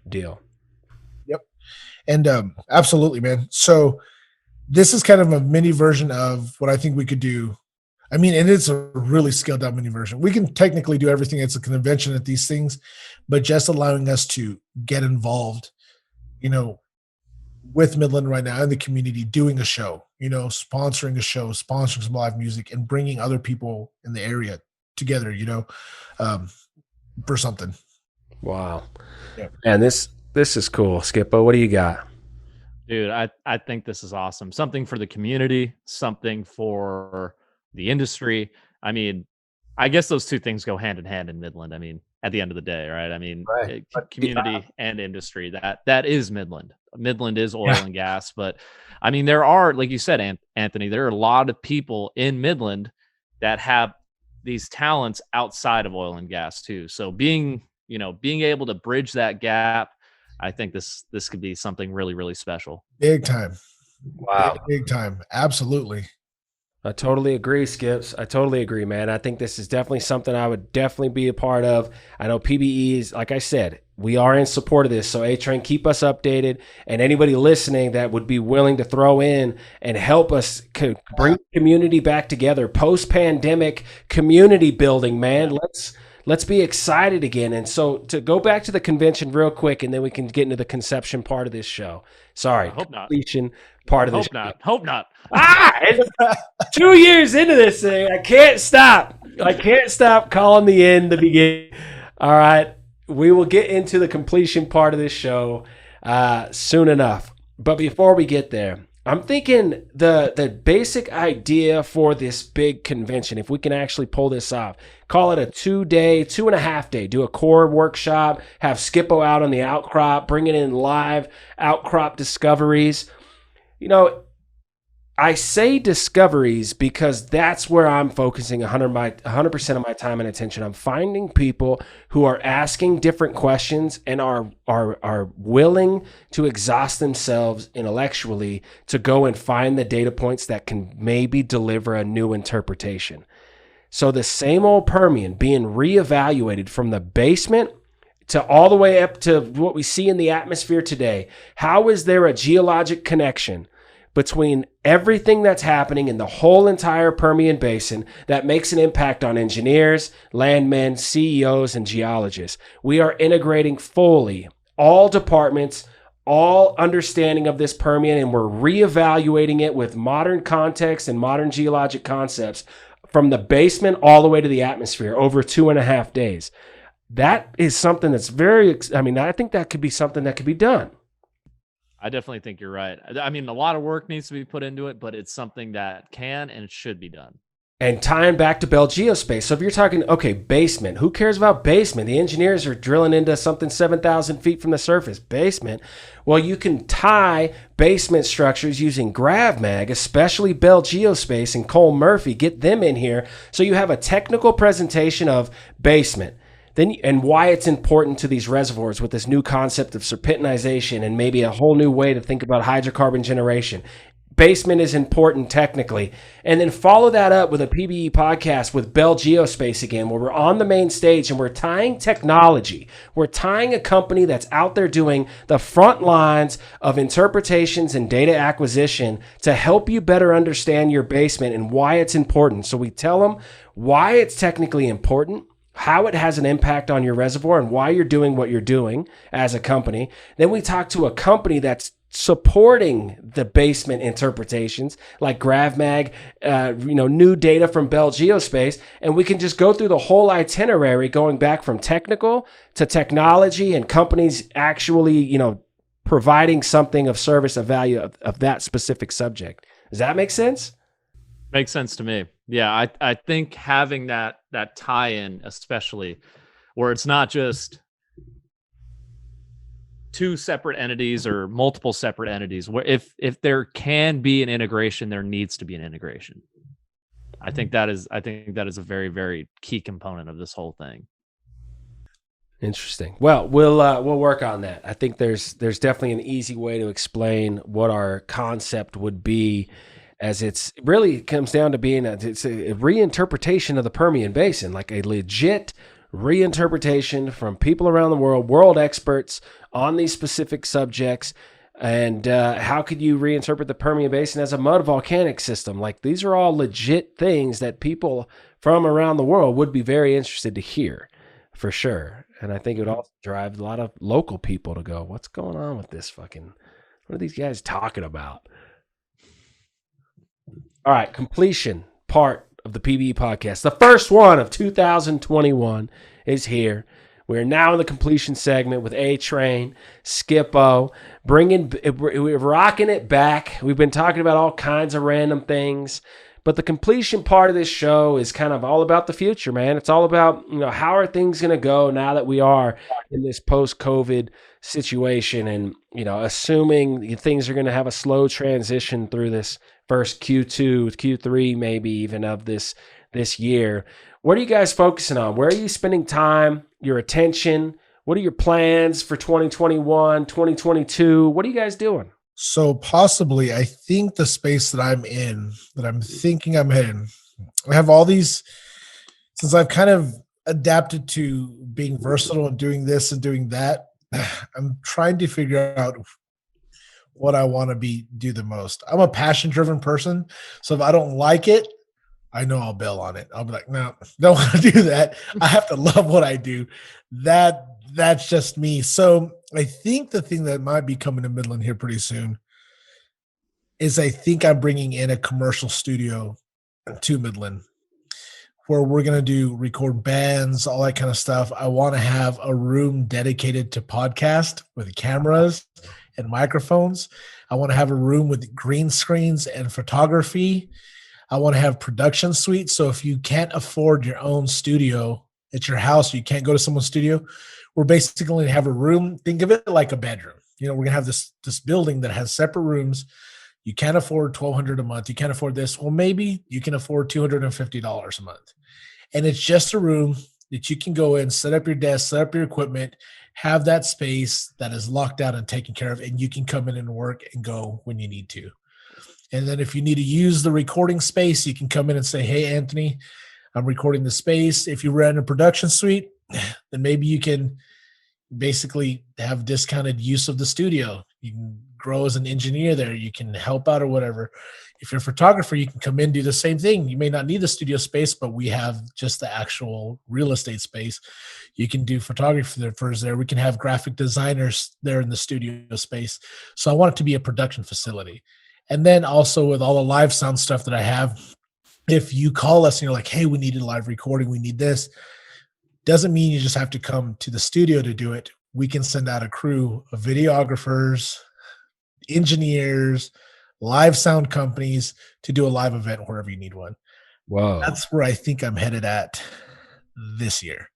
deal. And absolutely, man. So this is kind of a mini version of what I think we could do. I mean, and it's a really scaled down mini version. We can technically do everything. It's a convention at these things, but just allowing us to get involved, you know, with Midland right now in the community, doing a show, you know, sponsoring a show, sponsoring some live music, and bringing other people in the area together, you know, for something. Wow. Yeah. And this is cool. Skippo, what do you got? Dude, I think this is awesome. Something for the community, something for the industry. I mean, I guess those two things go hand in hand in Midland. I mean, at the end of the day, right? I mean, right. Community and industry, that is Midland. Midland is oil and gas. But I mean, there are, like you said, Anthony, there are a lot of people in Midland that have these talents outside of oil and gas too. So being able to bridge that gap, I think this could be something really, really special. Big time. Wow. Big time. Absolutely. I totally agree, Skips. I totally agree, man. I think this is definitely something I would definitely be a part of. I know PBE is, like I said, we are in support of this. So A-Train, keep us updated. And anybody listening that would be willing to throw in and help us bring the community back together. Post-pandemic community building, man. let's be excited again. And so to go back to the convention real quick, and then we can get into the conception part of this show. Sorry, I hope not. completion part of this Hope not. Hope not. It's 2 years into this thing. I can't stop. I can't stop calling the end the beginning. All right. We will get into the completion part of this show soon enough. But before we get there, I'm thinking the basic idea for this big convention, if we can actually pull this off, call it a 2-day, 2.5 day, do a core workshop, have Skippo out on the outcrop, bring it in live outcrop discoveries. You know, I say discoveries because that's where I'm focusing 100% of my time and attention. I'm finding people who are asking different questions and are willing to exhaust themselves intellectually to go and find the data points that can maybe deliver a new interpretation. So the same old Permian being reevaluated from the basement to all the way up to what we see in the atmosphere today. How is there a geologic connection between everything that's happening in the whole entire Permian Basin that makes an impact on engineers, landmen, CEOs, and geologists? We are integrating fully all departments, all understanding of this Permian, and we're reevaluating it with modern context and modern geologic concepts from the basement all the way to the atmosphere over 2.5 days. That is something that's I think that could be something that could be done. I definitely think you're right. I mean, a lot of work needs to be put into it, but it's something that can and should be done. And tying back to Bell Geospace. So if you're talking, okay, basement, who cares about basement? The engineers are drilling into something 7,000 feet from the surface. Basement. Well, you can tie basement structures using GravMag, especially Bell Geospace and Cole Murphy. Get them in here so you have a technical presentation of basement. Then, and why it's important to these reservoirs with this new concept of serpentinization and maybe a whole new way to think about hydrocarbon generation. Basement is important technically. And then follow that up with a PBE podcast with Bell Geospace again, where we're on the main stage and we're tying technology. We're tying a company that's out there doing the front lines of interpretations and data acquisition to help you better understand your basement and why it's important. So we tell them why it's technically important, how it has an impact on your reservoir, and why you're doing what you're doing as a company. Then we talk to a company that's supporting the basement interpretations like GravMag, new data from Bell Geospace, and we can just go through the whole itinerary going back from technical to technology and companies actually, providing something of service of value of that specific subject. Does that make sense? Makes sense to me. Yeah, I think having that tie-in, especially where it's not just two separate entities or multiple separate entities, where if there can be an integration, there needs to be an integration. I think that is a very, very key component of this whole thing. Interesting. Well, we'll work on that. I think there's definitely an easy way to explain what our concept would be, as it's really comes down to being it's a reinterpretation of the Permian Basin, like a legit reinterpretation from people around the world experts on these specific subjects. And how could you reinterpret the Permian Basin as a mud volcanic system? Like, these are all legit things that people from around the world would be very interested to hear, for sure. And I think it would also drive a lot of local people to go, what's going on with this what are these guys talking about? All right, completion part of the PBE podcast. The first one of 2021 is here. We're now in the completion segment with A-Train, Skippo, we're rocking it back. We've been talking about all kinds of random things, but the completion part of this show is kind of all about the future, man. It's all about, how are things going to go now that we are in this post-COVID situation, and, assuming things are going to have a slow transition through this first Q2, Q3, maybe even of this year. What are you guys focusing on? Where are you spending time, your attention? What are your plans for 2021, 2022? What are you guys doing? So possibly, I think the space that I'm in, that I'm thinking I'm in, I have all these, since I've kind of adapted to being versatile and doing this and doing that, I'm trying to figure out what I want to do the most. I'm a passion-driven person, so if I don't like it, I know I'll bail on it. I'll be like, no, don't want to do that. I have to love what I do. That's just me. So I think the thing that might be coming to Midland here pretty soon is I think I'm bringing in a commercial studio to Midland where we're going to do record bands, all that kind of stuff. I want to have a room dedicated to podcast with cameras and microphones. I want to have a room with green screens and photography. I want to have production suites. So if you can't afford your own studio at your house, you can't go to someone's studio, we're basically going to have a room. Think of it like a bedroom. We're going to have this building that has separate rooms. You can't afford $1,200 a month. You can't afford this. Well, maybe you can afford $250 a month. And it's just a room that you can go in, set up your desk, set up your equipment, have that space that is locked out and taken care of, and you can come in and work and go when you need to. And then if you need to use the recording space, you can come in and say, hey, Anthony, I'm recording the space. If you rent a production suite, then maybe you can basically have discounted use of the studio. You can grow as an engineer there. You can help out or whatever. If you're a photographer, you can come in, do the same thing. You may not need the studio space, but we have just the actual real estate space. You can do photographers there. We can have graphic designers there in the studio space. So I want it to be a production facility. And then also with all the live sound stuff that I have, if you call us and you're like, hey, we need a live recording, we need this, doesn't mean you just have to come to the studio to do it. We can send out a crew of videographers, engineers, live sound companies to do a live event wherever you need one. Whoa. That's where I think I'm headed at this year.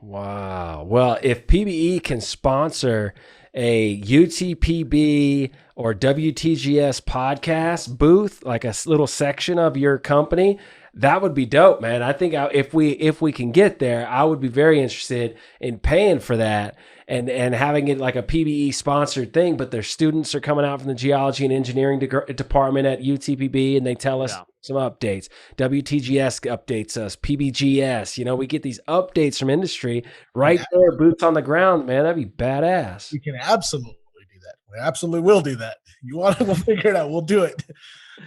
Wow. Well, if PBE can sponsor a UTPB or WTGS podcast booth, like a little section of your company, that would be dope, man. I think if we can get there, I would be very interested in paying for that and having it like a PBE sponsored thing. But their students are coming out from the geology and engineering department at UTPB, and they tell us some updates. WTGS updates us. PBGS, we get these updates from industry right there, boots on the ground, man. That'd be badass. We can absolutely do that. We absolutely will do that. You want it, we'll figure it out. We'll do it.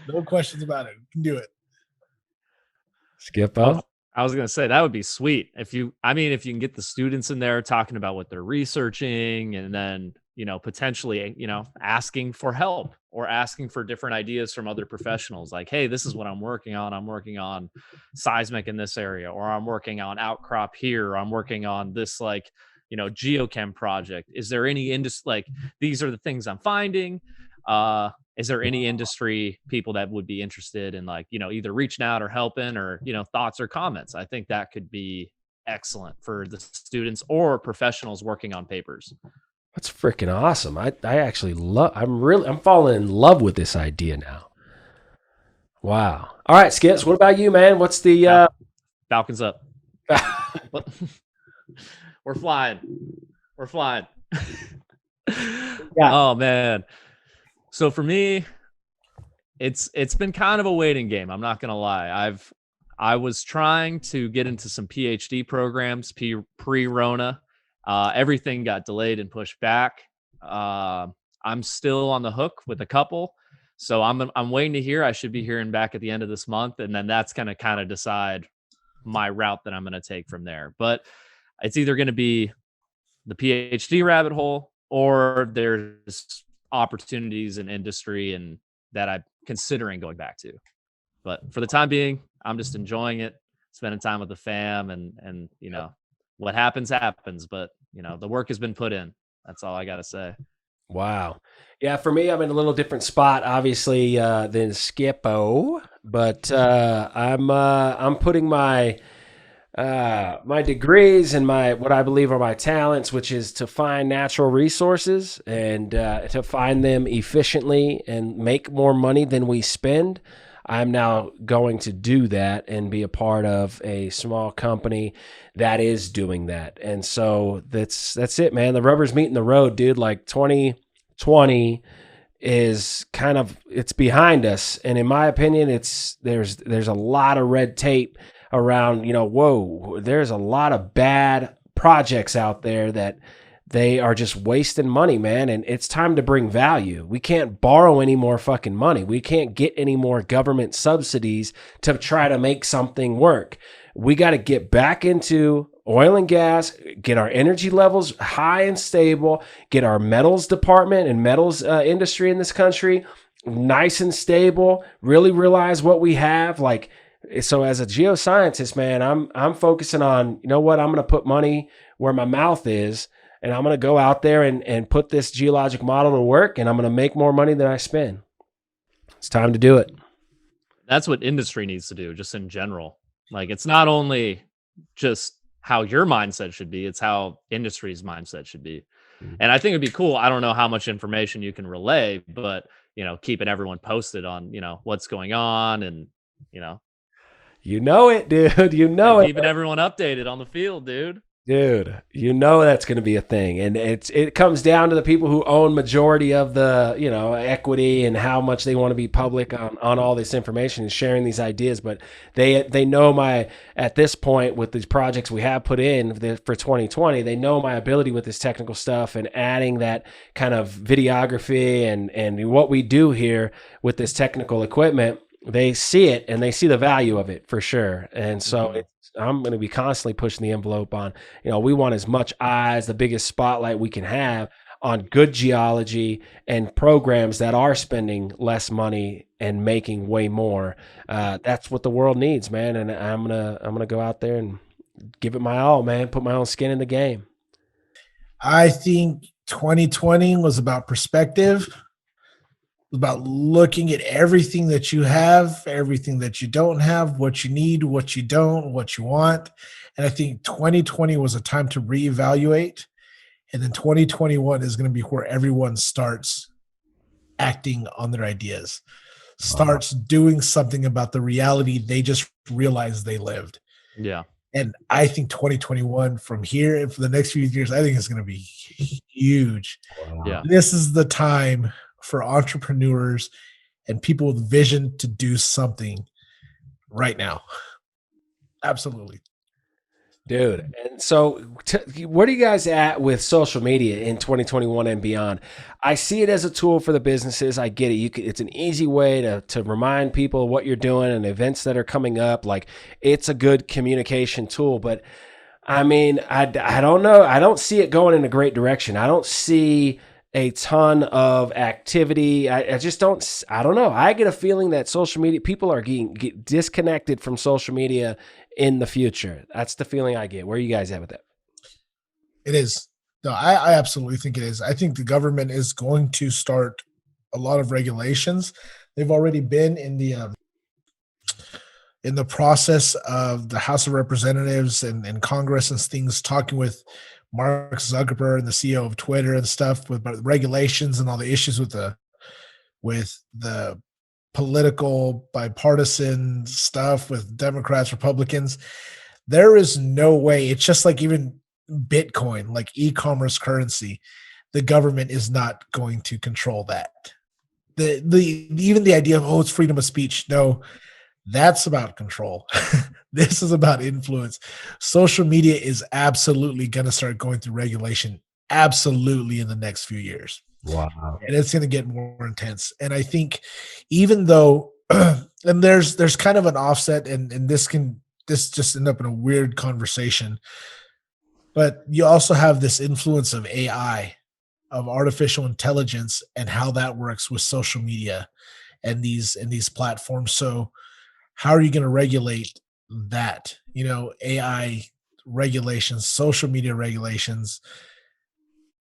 No questions about it. We can do it. Skip up. I was going to say that would be sweet if you can get the students in there talking about what they're researching, and then, potentially, asking for help or asking for different ideas from other professionals. Like, hey, this is what I'm working on. I'm working on seismic in this area, or I'm working on outcrop here, or I'm working on this, geochem project. Is there any industry, these are the things I'm finding. Is there any industry people that would be interested in, either reaching out or helping, or, thoughts or comments? I think that could be excellent for the students or professionals working on papers. That's freaking awesome. I actually I'm falling in love with this idea now. Wow. All right, Skips, what about you, man? What's the Falcons up? We're flying. Yeah. Oh man. So for me, it's been kind of a waiting game. I'm not gonna lie. I was trying to get into some PhD programs pre-Rona. Everything got delayed and pushed back. I'm still on the hook with a couple, so I'm waiting to hear. I should be hearing back at the end of this month, and then that's gonna kind of decide my route that I'm gonna take from there. But it's either gonna be the PhD rabbit hole, or there's opportunities in industry and that I'm considering going back to. But for the time being, I'm just enjoying it, spending time with the fam, and what happens. But the work has been put in. That's all I gotta say. Wow. Yeah, for me, I'm in a little different spot, obviously, than Skippo, but I'm putting my degrees and what I believe are my talents, which is to find natural resources and to find them efficiently and make more money than we spend. I'm now going to do that and be a part of a small company that is doing that. And so that's it, man. The rubber's meeting the road, dude. Like 2020 is it's behind us. And in my opinion, there's a lot of red tape around, there's a lot of bad projects out there that they are just wasting money, man. And it's time to bring value. We can't borrow any more fucking money. We can't get any more government subsidies to try to make something work. We got to get back into oil and gas, get our energy levels high and stable, get our metals department and metals industry in this country nice and stable, really realize what we have. Like, so as a geoscientist, man, I'm focusing on, you know what, I'm going to put money where my mouth is, and I'm going to go out there and put this geologic model to work, and I'm going to make more money than I spend. It's time to do it. That's what industry needs to do, just in general. Like, it's not only just how your mindset should be, it's how industry's mindset should be. And I think it'd be cool. I don't know how much information you can relay, but, you know, keeping everyone posted on, you know, what's going on, and, you know it, dude. You know it. Keeping everyone updated on the field, dude. Dude, you know that's going to be a thing. And it comes down to the people who own majority of the, you know, equity and how much they want to be public on all this information and sharing these ideas. But they know at this point, with these projects we have put in for 2020, they know my ability with this technical stuff and adding that kind of videography and what we do here with this technical equipment. They see it and they see the value of it for sure. And so I'm going to be constantly pushing the envelope on, you know, we want as much eyes, the biggest spotlight we can have on good geology and programs that are spending less money and making way more. That's what the world needs, man. And I'm going to go out there and give it my all, man. Put my own skin in the game. I think 2020 was about perspective, about looking at everything that you have, everything that you don't have, what you need, what you don't, what you want. And I think 2020 was a time to reevaluate. And then 2021 is going to be where everyone starts acting on their ideas, starts doing something about the reality they just realized they lived. Yeah. And I think 2021 from here and for the next few years, I think it's going to be huge. Wow. Yeah. This is the time for entrepreneurs and people with vision to do something right now. Absolutely. Dude. And so where are you guys at with social media in 2021 and beyond? I see it as a tool for the businesses. I get it. It's an easy way to remind people what you're doing and events that are coming up. Like, it's a good communication tool, but I mean, I don't know. I don't see it going in a great direction. I don't see a ton of activity. I just don't. I don't know. I get a feeling that social media, people are getting disconnected from social media in the future. That's the feeling I get. Where are you guys at with that? It is. No, I absolutely think it is. I think the government is going to start a lot of regulations. They've already been in the process of the House of Representatives and Congress and things, talking with Mark Zuckerberg and the CEO of Twitter and stuff with regulations and all the issues with the political bipartisan stuff with Democrats, Republicans. There is no way. It's just like even Bitcoin, like e-commerce currency, the government is not going to control that. Even the idea of, it's freedom of speech. No, that's about control. This is about influence. Social media is absolutely going to start going through regulation, absolutely, in the next few years. Wow. And it's going to get more intense. And I think even though, and there's kind of an offset, and this just end up in a weird conversation, but you also have this influence of AI, of artificial intelligence, and how that works with social media and these platforms. So how are you going to regulate that? AI regulations, social media regulations.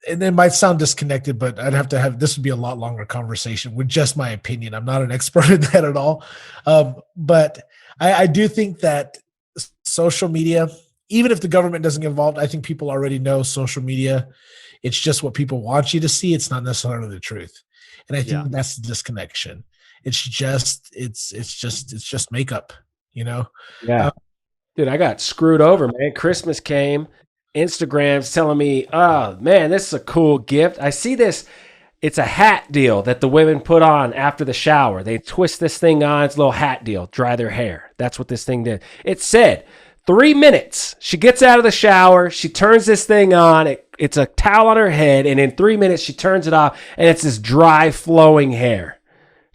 And it might sound disconnected, but this would be a lot longer conversation with just my opinion. I'm not an expert in that at all. But I do think that social media, even if the government doesn't get involved, I think people already know social media. It's just what people want you to see. It's not necessarily the truth. And I think that's the disconnection. It's just makeup, Yeah. Dude, I got screwed over, man. Christmas came. Instagram's telling me, oh, man, this is a cool gift. I see this. It's a hat deal that the women put on after the shower. They twist this thing on. It's a little hat deal, dry their hair. That's what this thing did. It said 3 minutes. She gets out of the shower. She turns this thing on. It's a towel on her head. And in 3 minutes, she turns it off. And it's this dry, flowing hair.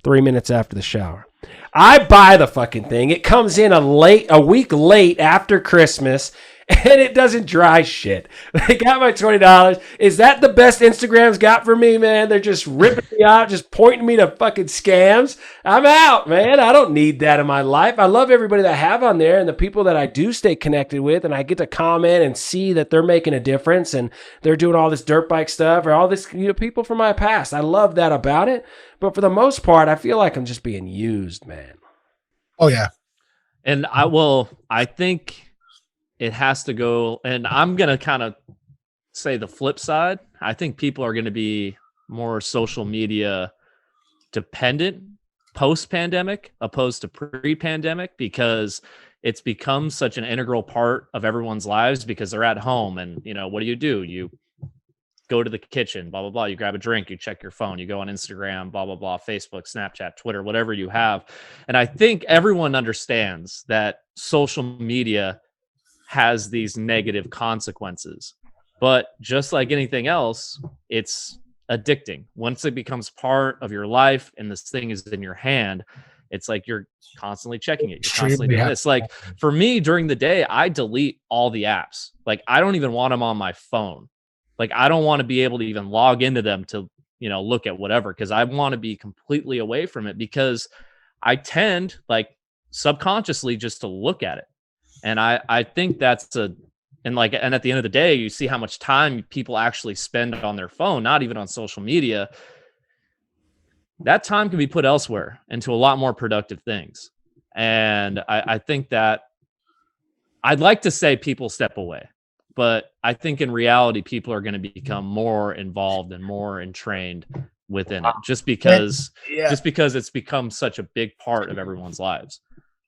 3 minutes after the shower. I buy the fucking thing. It comes in a week late after Christmas. And it doesn't dry shit. They got my $20. Is that the best Instagram's got for me, man? They're just ripping me out, just pointing me to fucking scams. I'm out, man. I don't need that in my life. I love everybody that I have on there and the people that I do stay connected with, and I get to comment and see that they're making a difference and they're doing all this dirt bike stuff or all this, people from my past. I love that about it. But for the most part, I feel like I'm just being used, man. Oh, yeah. And I think it has to go, and I'm going to kind of say the flip side. I think people are going to be more social media dependent post-pandemic opposed to pre-pandemic, because it's become such an integral part of everyone's lives because they're at home. And, what do? You go to the kitchen, blah, blah, blah. You grab a drink, you check your phone, you go on Instagram, blah, blah, blah, Facebook, Snapchat, Twitter, whatever you have. And I think everyone understands that social media has these negative consequences, but just like anything else, it's addicting. Once it becomes part of your life and this thing is in your hand, it's like you're constantly checking it. You're constantly doing this. Like for me during the day, I delete all the apps. Like I don't even want them on my phone. Like I don't want to be able to even log into them to, look at whatever, because I want to be completely away from it, because I tend like subconsciously just to look at it. And I think that's and at the end of the day, you see how much time people actually spend on their phone, not even on social media. That time can be put elsewhere into a lot more productive things. And I think that I'd like to say people step away, but I think in reality, people are going to become more involved and more entrained within it just because it's become such a big part of everyone's lives.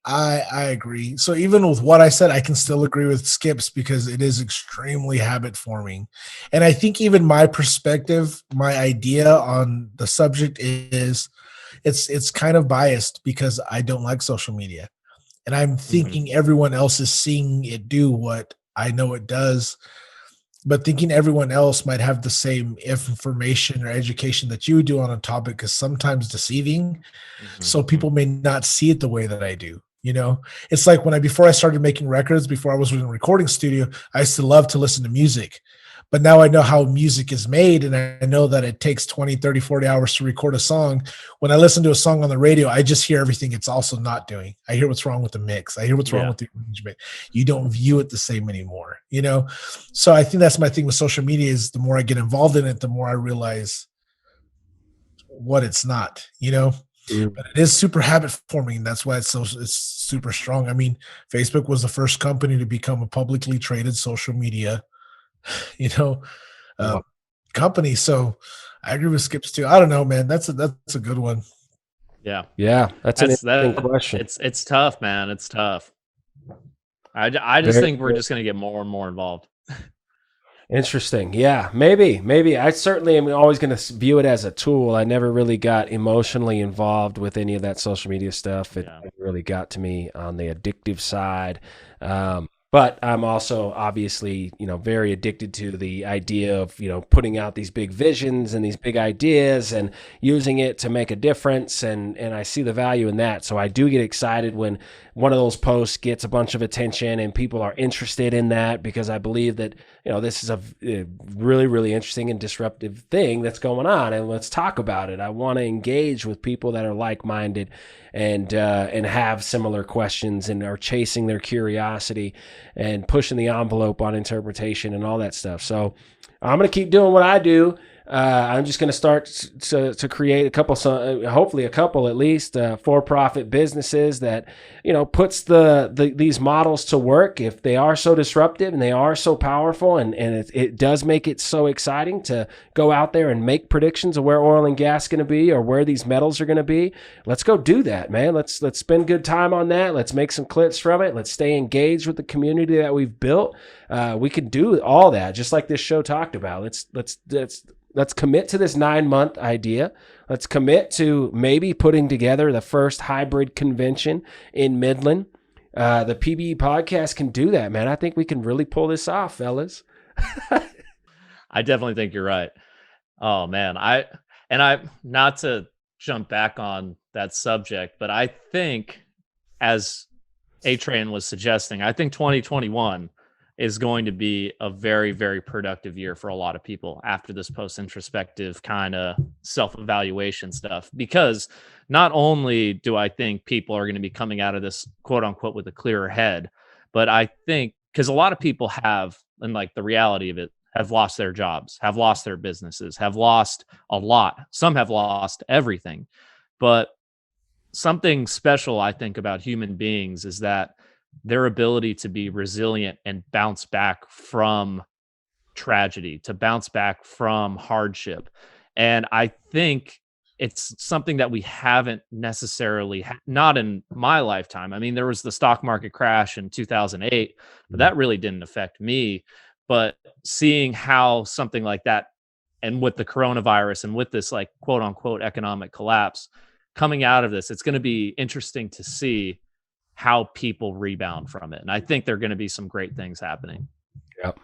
I agree. So even with what I said, I can still agree with Skips because it is extremely habit forming. And I think even my perspective, my idea on the subject is it's kind of biased because I don't like social media. And I'm thinking everyone else is seeing it do what I know it does, but thinking everyone else might have the same information or education that you do on a topic is sometimes deceiving. So people may not see it the way that I do. It's like before I started making records, before I was in a recording studio, I used to love to listen to music. But now I know how music is made, and I know that it takes 20, 30, 40 hours to record a song. When I listen to a song on the radio, I just hear everything it's also not doing. I hear what's wrong with the mix. I hear what's wrong with the arrangement. You don't view it the same anymore, So I think that's my thing with social media is the more I get involved in it, the more I realize what it's not, But it is super habit forming. That's why it's super strong. I mean, Facebook was the first company to become a publicly traded social media, company. So I agree with Skips too. I don't know, man. That's a good one. Yeah. That's an interesting question. It's tough, man. It's tough. I just think we're just going to get more and more involved. Interesting. Yeah, maybe. I certainly am always going to view it as a tool. I never really got emotionally involved with any of that social media stuff. It really got to me on the addictive side. But I'm also obviously, very addicted to the idea of, putting out these big visions and these big ideas and using it to make a difference. And I see the value in that. So I do get excited when one of those posts gets a bunch of attention and people are interested in that, because I believe that, this is a really, really interesting and disruptive thing that's going on. And let's talk about it. I want to engage with people that are like-minded and have similar questions and are chasing their curiosity and pushing the envelope on interpretation and all that stuff. So I'm going to keep doing what I do. I'm just going to start to create a couple, hopefully a couple at least, for-profit businesses that, puts these models to work. If they are so disruptive and they are so powerful, and it does make it so exciting to go out there and make predictions of where oil and gas is going to be or where these metals are going to be. Let's go do that, man. Let's spend good time on that. Let's make some clips from it. Let's stay engaged with the community that we've built. We can do all that, just like this show talked about. Let's commit to this 9-month idea. Let's commit to maybe putting together the first hybrid convention in Midland. the PBE podcast can do that, man. I think we can really pull this off, fellas. I definitely think you're right. Oh man, I not to jump back on that subject, but I think, as A-Train was suggesting, I think 2021 is going to be a very, very productive year for a lot of people after this post-introspective kind of self-evaluation stuff. Because not only do I think people are going to be coming out of this quote unquote with a clearer head, but I think because a lot of people have, and like the reality of it, have lost their jobs, have lost their businesses, have lost a lot. Some have lost everything. But something special I think about human beings is that their ability to be resilient and bounce back from tragedy, to bounce back from hardship. And I think it's something that we haven't necessarily not in my lifetime. I mean, there was the stock market crash in 2008, but that really didn't affect me. But seeing how something like that, and with the coronavirus and with this like quote unquote economic collapse coming out of this, it's going to be interesting to see how people rebound from it. And I think there are going to be some great things happening. Yep.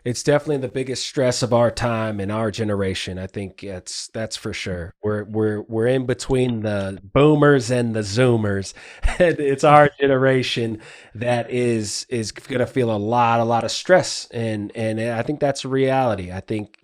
It's definitely the biggest stress of our time and our generation. I think that's for sure. We're in between the boomers and the zoomers. And it's our generation that is going to feel a lot of stress, and I think that's a reality. I think,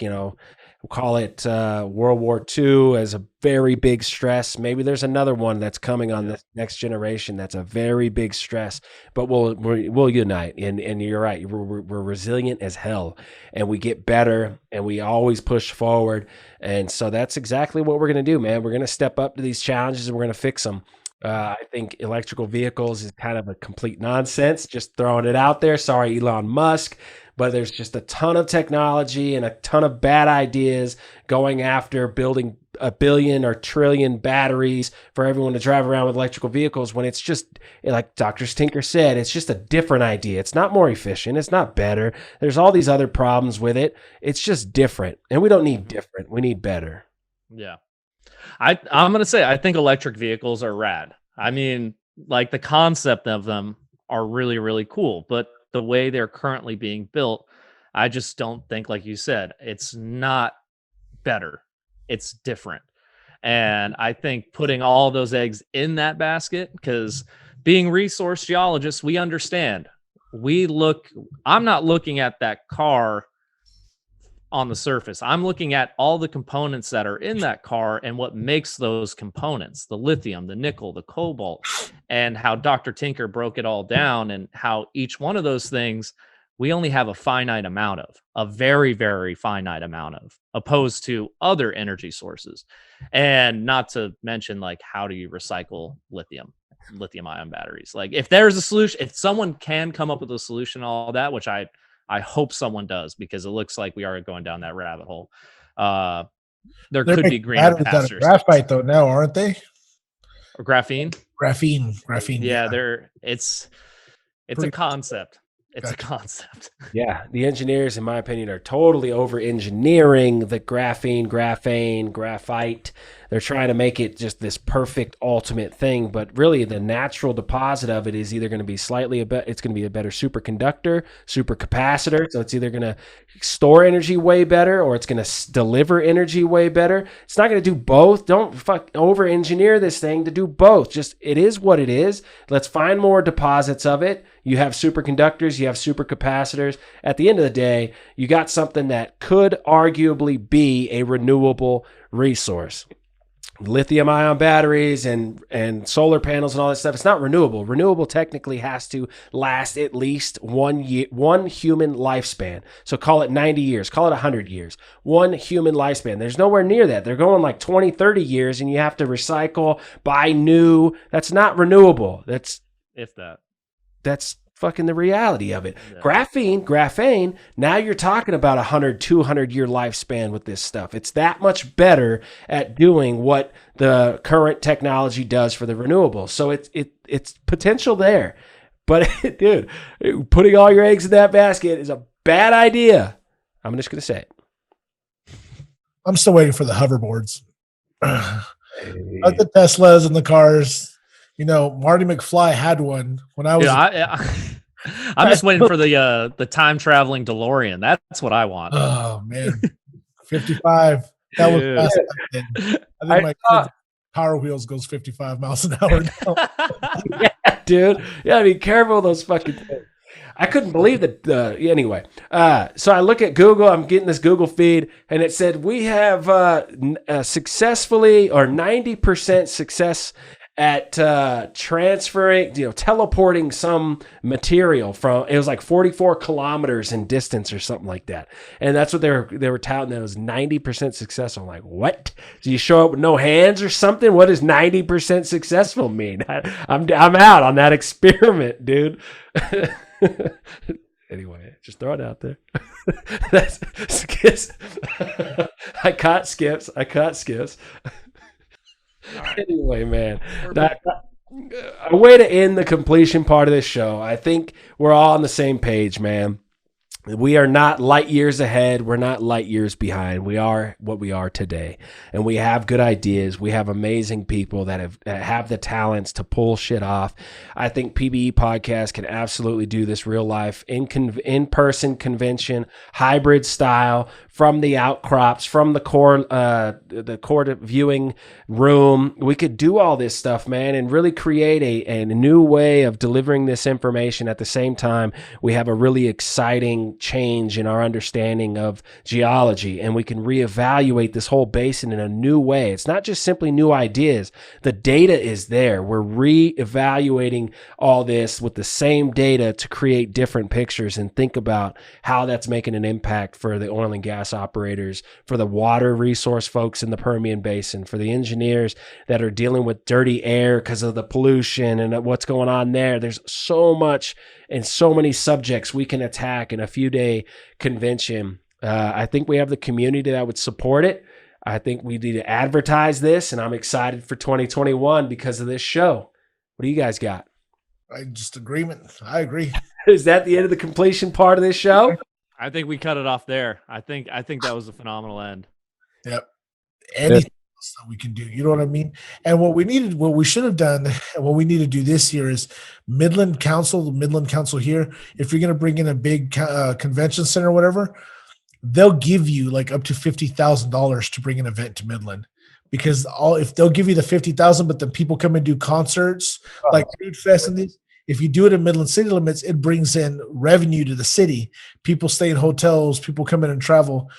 we'll call it World War II as a very big stress. Maybe there's another one that's coming on the next generation that's a very big stress. But we'll unite. And you're right. We're resilient as hell, and we get better, and we always push forward. And so that's exactly what we're going to do, man. We're going to step up to these challenges, and we're going to fix them. I think electrical vehicles is kind of a complete nonsense. Just throwing it out there. Sorry, Elon Musk. But there's just a ton of technology and a ton of bad ideas going after building a billion or trillion batteries for everyone to drive around with electrical vehicles, when it's just, like Dr. Stinker said, it's just a different idea. It's not more efficient. It's not better. There's all these other problems with it. It's just different. And we don't need different. We need better. Yeah. I'm going to say, I think electric vehicles are rad. I mean, like the concept of them are really, really cool, but the way they're currently being built, I just don't think, like you said, it's not better. It's different. And I think putting all those eggs in that basket, because being resource geologists, we understand. I'm not looking at that car on the surface. I'm looking at all the components that are in that car and what makes those components, the lithium, the nickel, the cobalt, and how Dr. Tinker broke it all down, and how each one of those things we only have a finite amount of, a very, very finite amount of, opposed to other energy sources. And not to mention, like, how do you recycle lithium ion batteries? Like, if there's a solution, if someone can come up with a solution, all that, which I hope someone does, because it looks like we are going down that rabbit hole. There could be greener pastures. Graphite though now, aren't they? Or graphene. Graphene. Yeah, it's a concept. It's a concept. Yeah, the engineers, in my opinion, are totally over-engineering the graphene, graphite. They're trying to make it just this perfect ultimate thing, but really the natural deposit of it is either going to be it's going to be a better superconductor, supercapacitor, so it's either going to store energy way better, or it's going to deliver energy way better. It's not going to do both. Don't over-engineer this thing to do both. Just, it is what it is. Let's find more deposits of it. You have superconductors, you have supercapacitors. At the end of the day, you got something that could arguably be a renewable resource. Lithium ion batteries and solar panels and all that stuff, it's not renewable. Renewable technically has to last at least 1 year, one human lifespan. So call it 90 years, call it 100 years. One human lifespan. There's nowhere near that. They're going like 20, 30 years, and you have to recycle, buy new. That's not renewable. That's fucking the reality of it. Yeah. Graphene, now you're talking about 100, 200 year lifespan with this stuff. It's that much better at doing what the current technology does for the renewables. So it's potential there. But dude, putting all your eggs in that basket is a bad idea. I'm just going to say it. I'm still waiting for the hoverboards. The Teslas and the cars. Marty McFly had one when I was. I'm just waiting for the time traveling DeLorean. That's what I want. Oh man, 55. That was Dude. fast back then. I think my kid's Power Wheels goes 55 miles an hour now. Yeah, dude. Yeah, be careful with those fucking things. I couldn't believe that. Anyway, so I look at Google. I'm getting this Google feed, and it said we have successfully or 90% success at transferring, teleporting some material from. It was like 44 kilometers in distance or something like that, and that's what they were touting. That it was 90% successful. I'm like, what? Do you show up with no hands or something? What does 90% successful mean? I'm out on that experiment, dude. Anyway, just throw it out there. That's Skips. I caught Skips. Anyway, man, a way to end the completion part of this show. I think we're all on the same page, man. We are not light years ahead. We're not light years behind. We are what we are today. And we have good ideas. We have amazing people that have the talents to pull shit off. I think PBE podcast can absolutely do this real life in-person convention, hybrid style, from the outcrops, from the court viewing room. We could do all this stuff, man, and really create a new way of delivering this information. At the same time, we have a really exciting change in our understanding of geology, and we can reevaluate this whole basin in a new way. It's not just simply new ideas. The data is there. We're reevaluating all this with the same data to create different pictures and think about how that's making an impact for the oil and gas operators, for the water resource folks in the Permian Basin, for the engineers that are dealing with dirty air because of the pollution and what's going on there. There's so much and so many subjects we can attack in a few-day convention. I think we have the community that would support it. I think we need to advertise this, and I'm excited for 2021 because of this show. What do you guys got? I agree. Is that the end of the completion part of this show? I think we cut it off there. I think that was a phenomenal end. Yep. Anything else that we can do, you know what I mean? And what we should have done, and what we need to do this year is the Midland Council here. If you're going to bring in a big convention center or whatever, they'll give you like up to $50,000 to bring an event to Midland. Because if they'll give you the $50,000, but then people come and do concerts like Food Fest and these. If you do it in Midland city limits, it brings in revenue to the city. People stay in hotels, people come in and travel.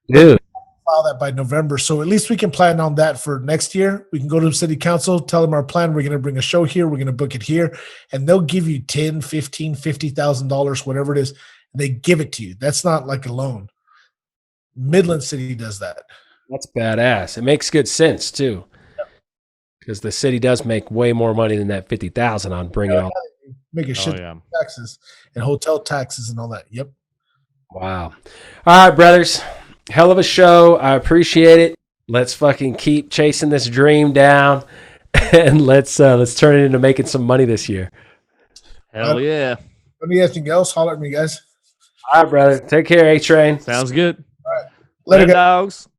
Dude. File that by November. So at least we can plan on that for next year. We can go to the city council, tell them our plan. We're going to bring a show here. We're going to book it here. And they'll give you $10,000, $15,000, $50,000, whatever it is. They give it to you. That's not like a loan. Midland City does that. That's badass. It makes good sense too. Because the city does make way more money than that $50,000 on bringing all. Make a shit taxes and hotel taxes and all that. Yep. Wow. All right, brothers. Hell of a show. I appreciate it. Let's fucking keep chasing this dream down, and let's turn it into making some money this year. Hell yeah. Anything else? Holler at me, guys. All right, brother. Take care, A-Train. Sounds good. All right. Later, dogs.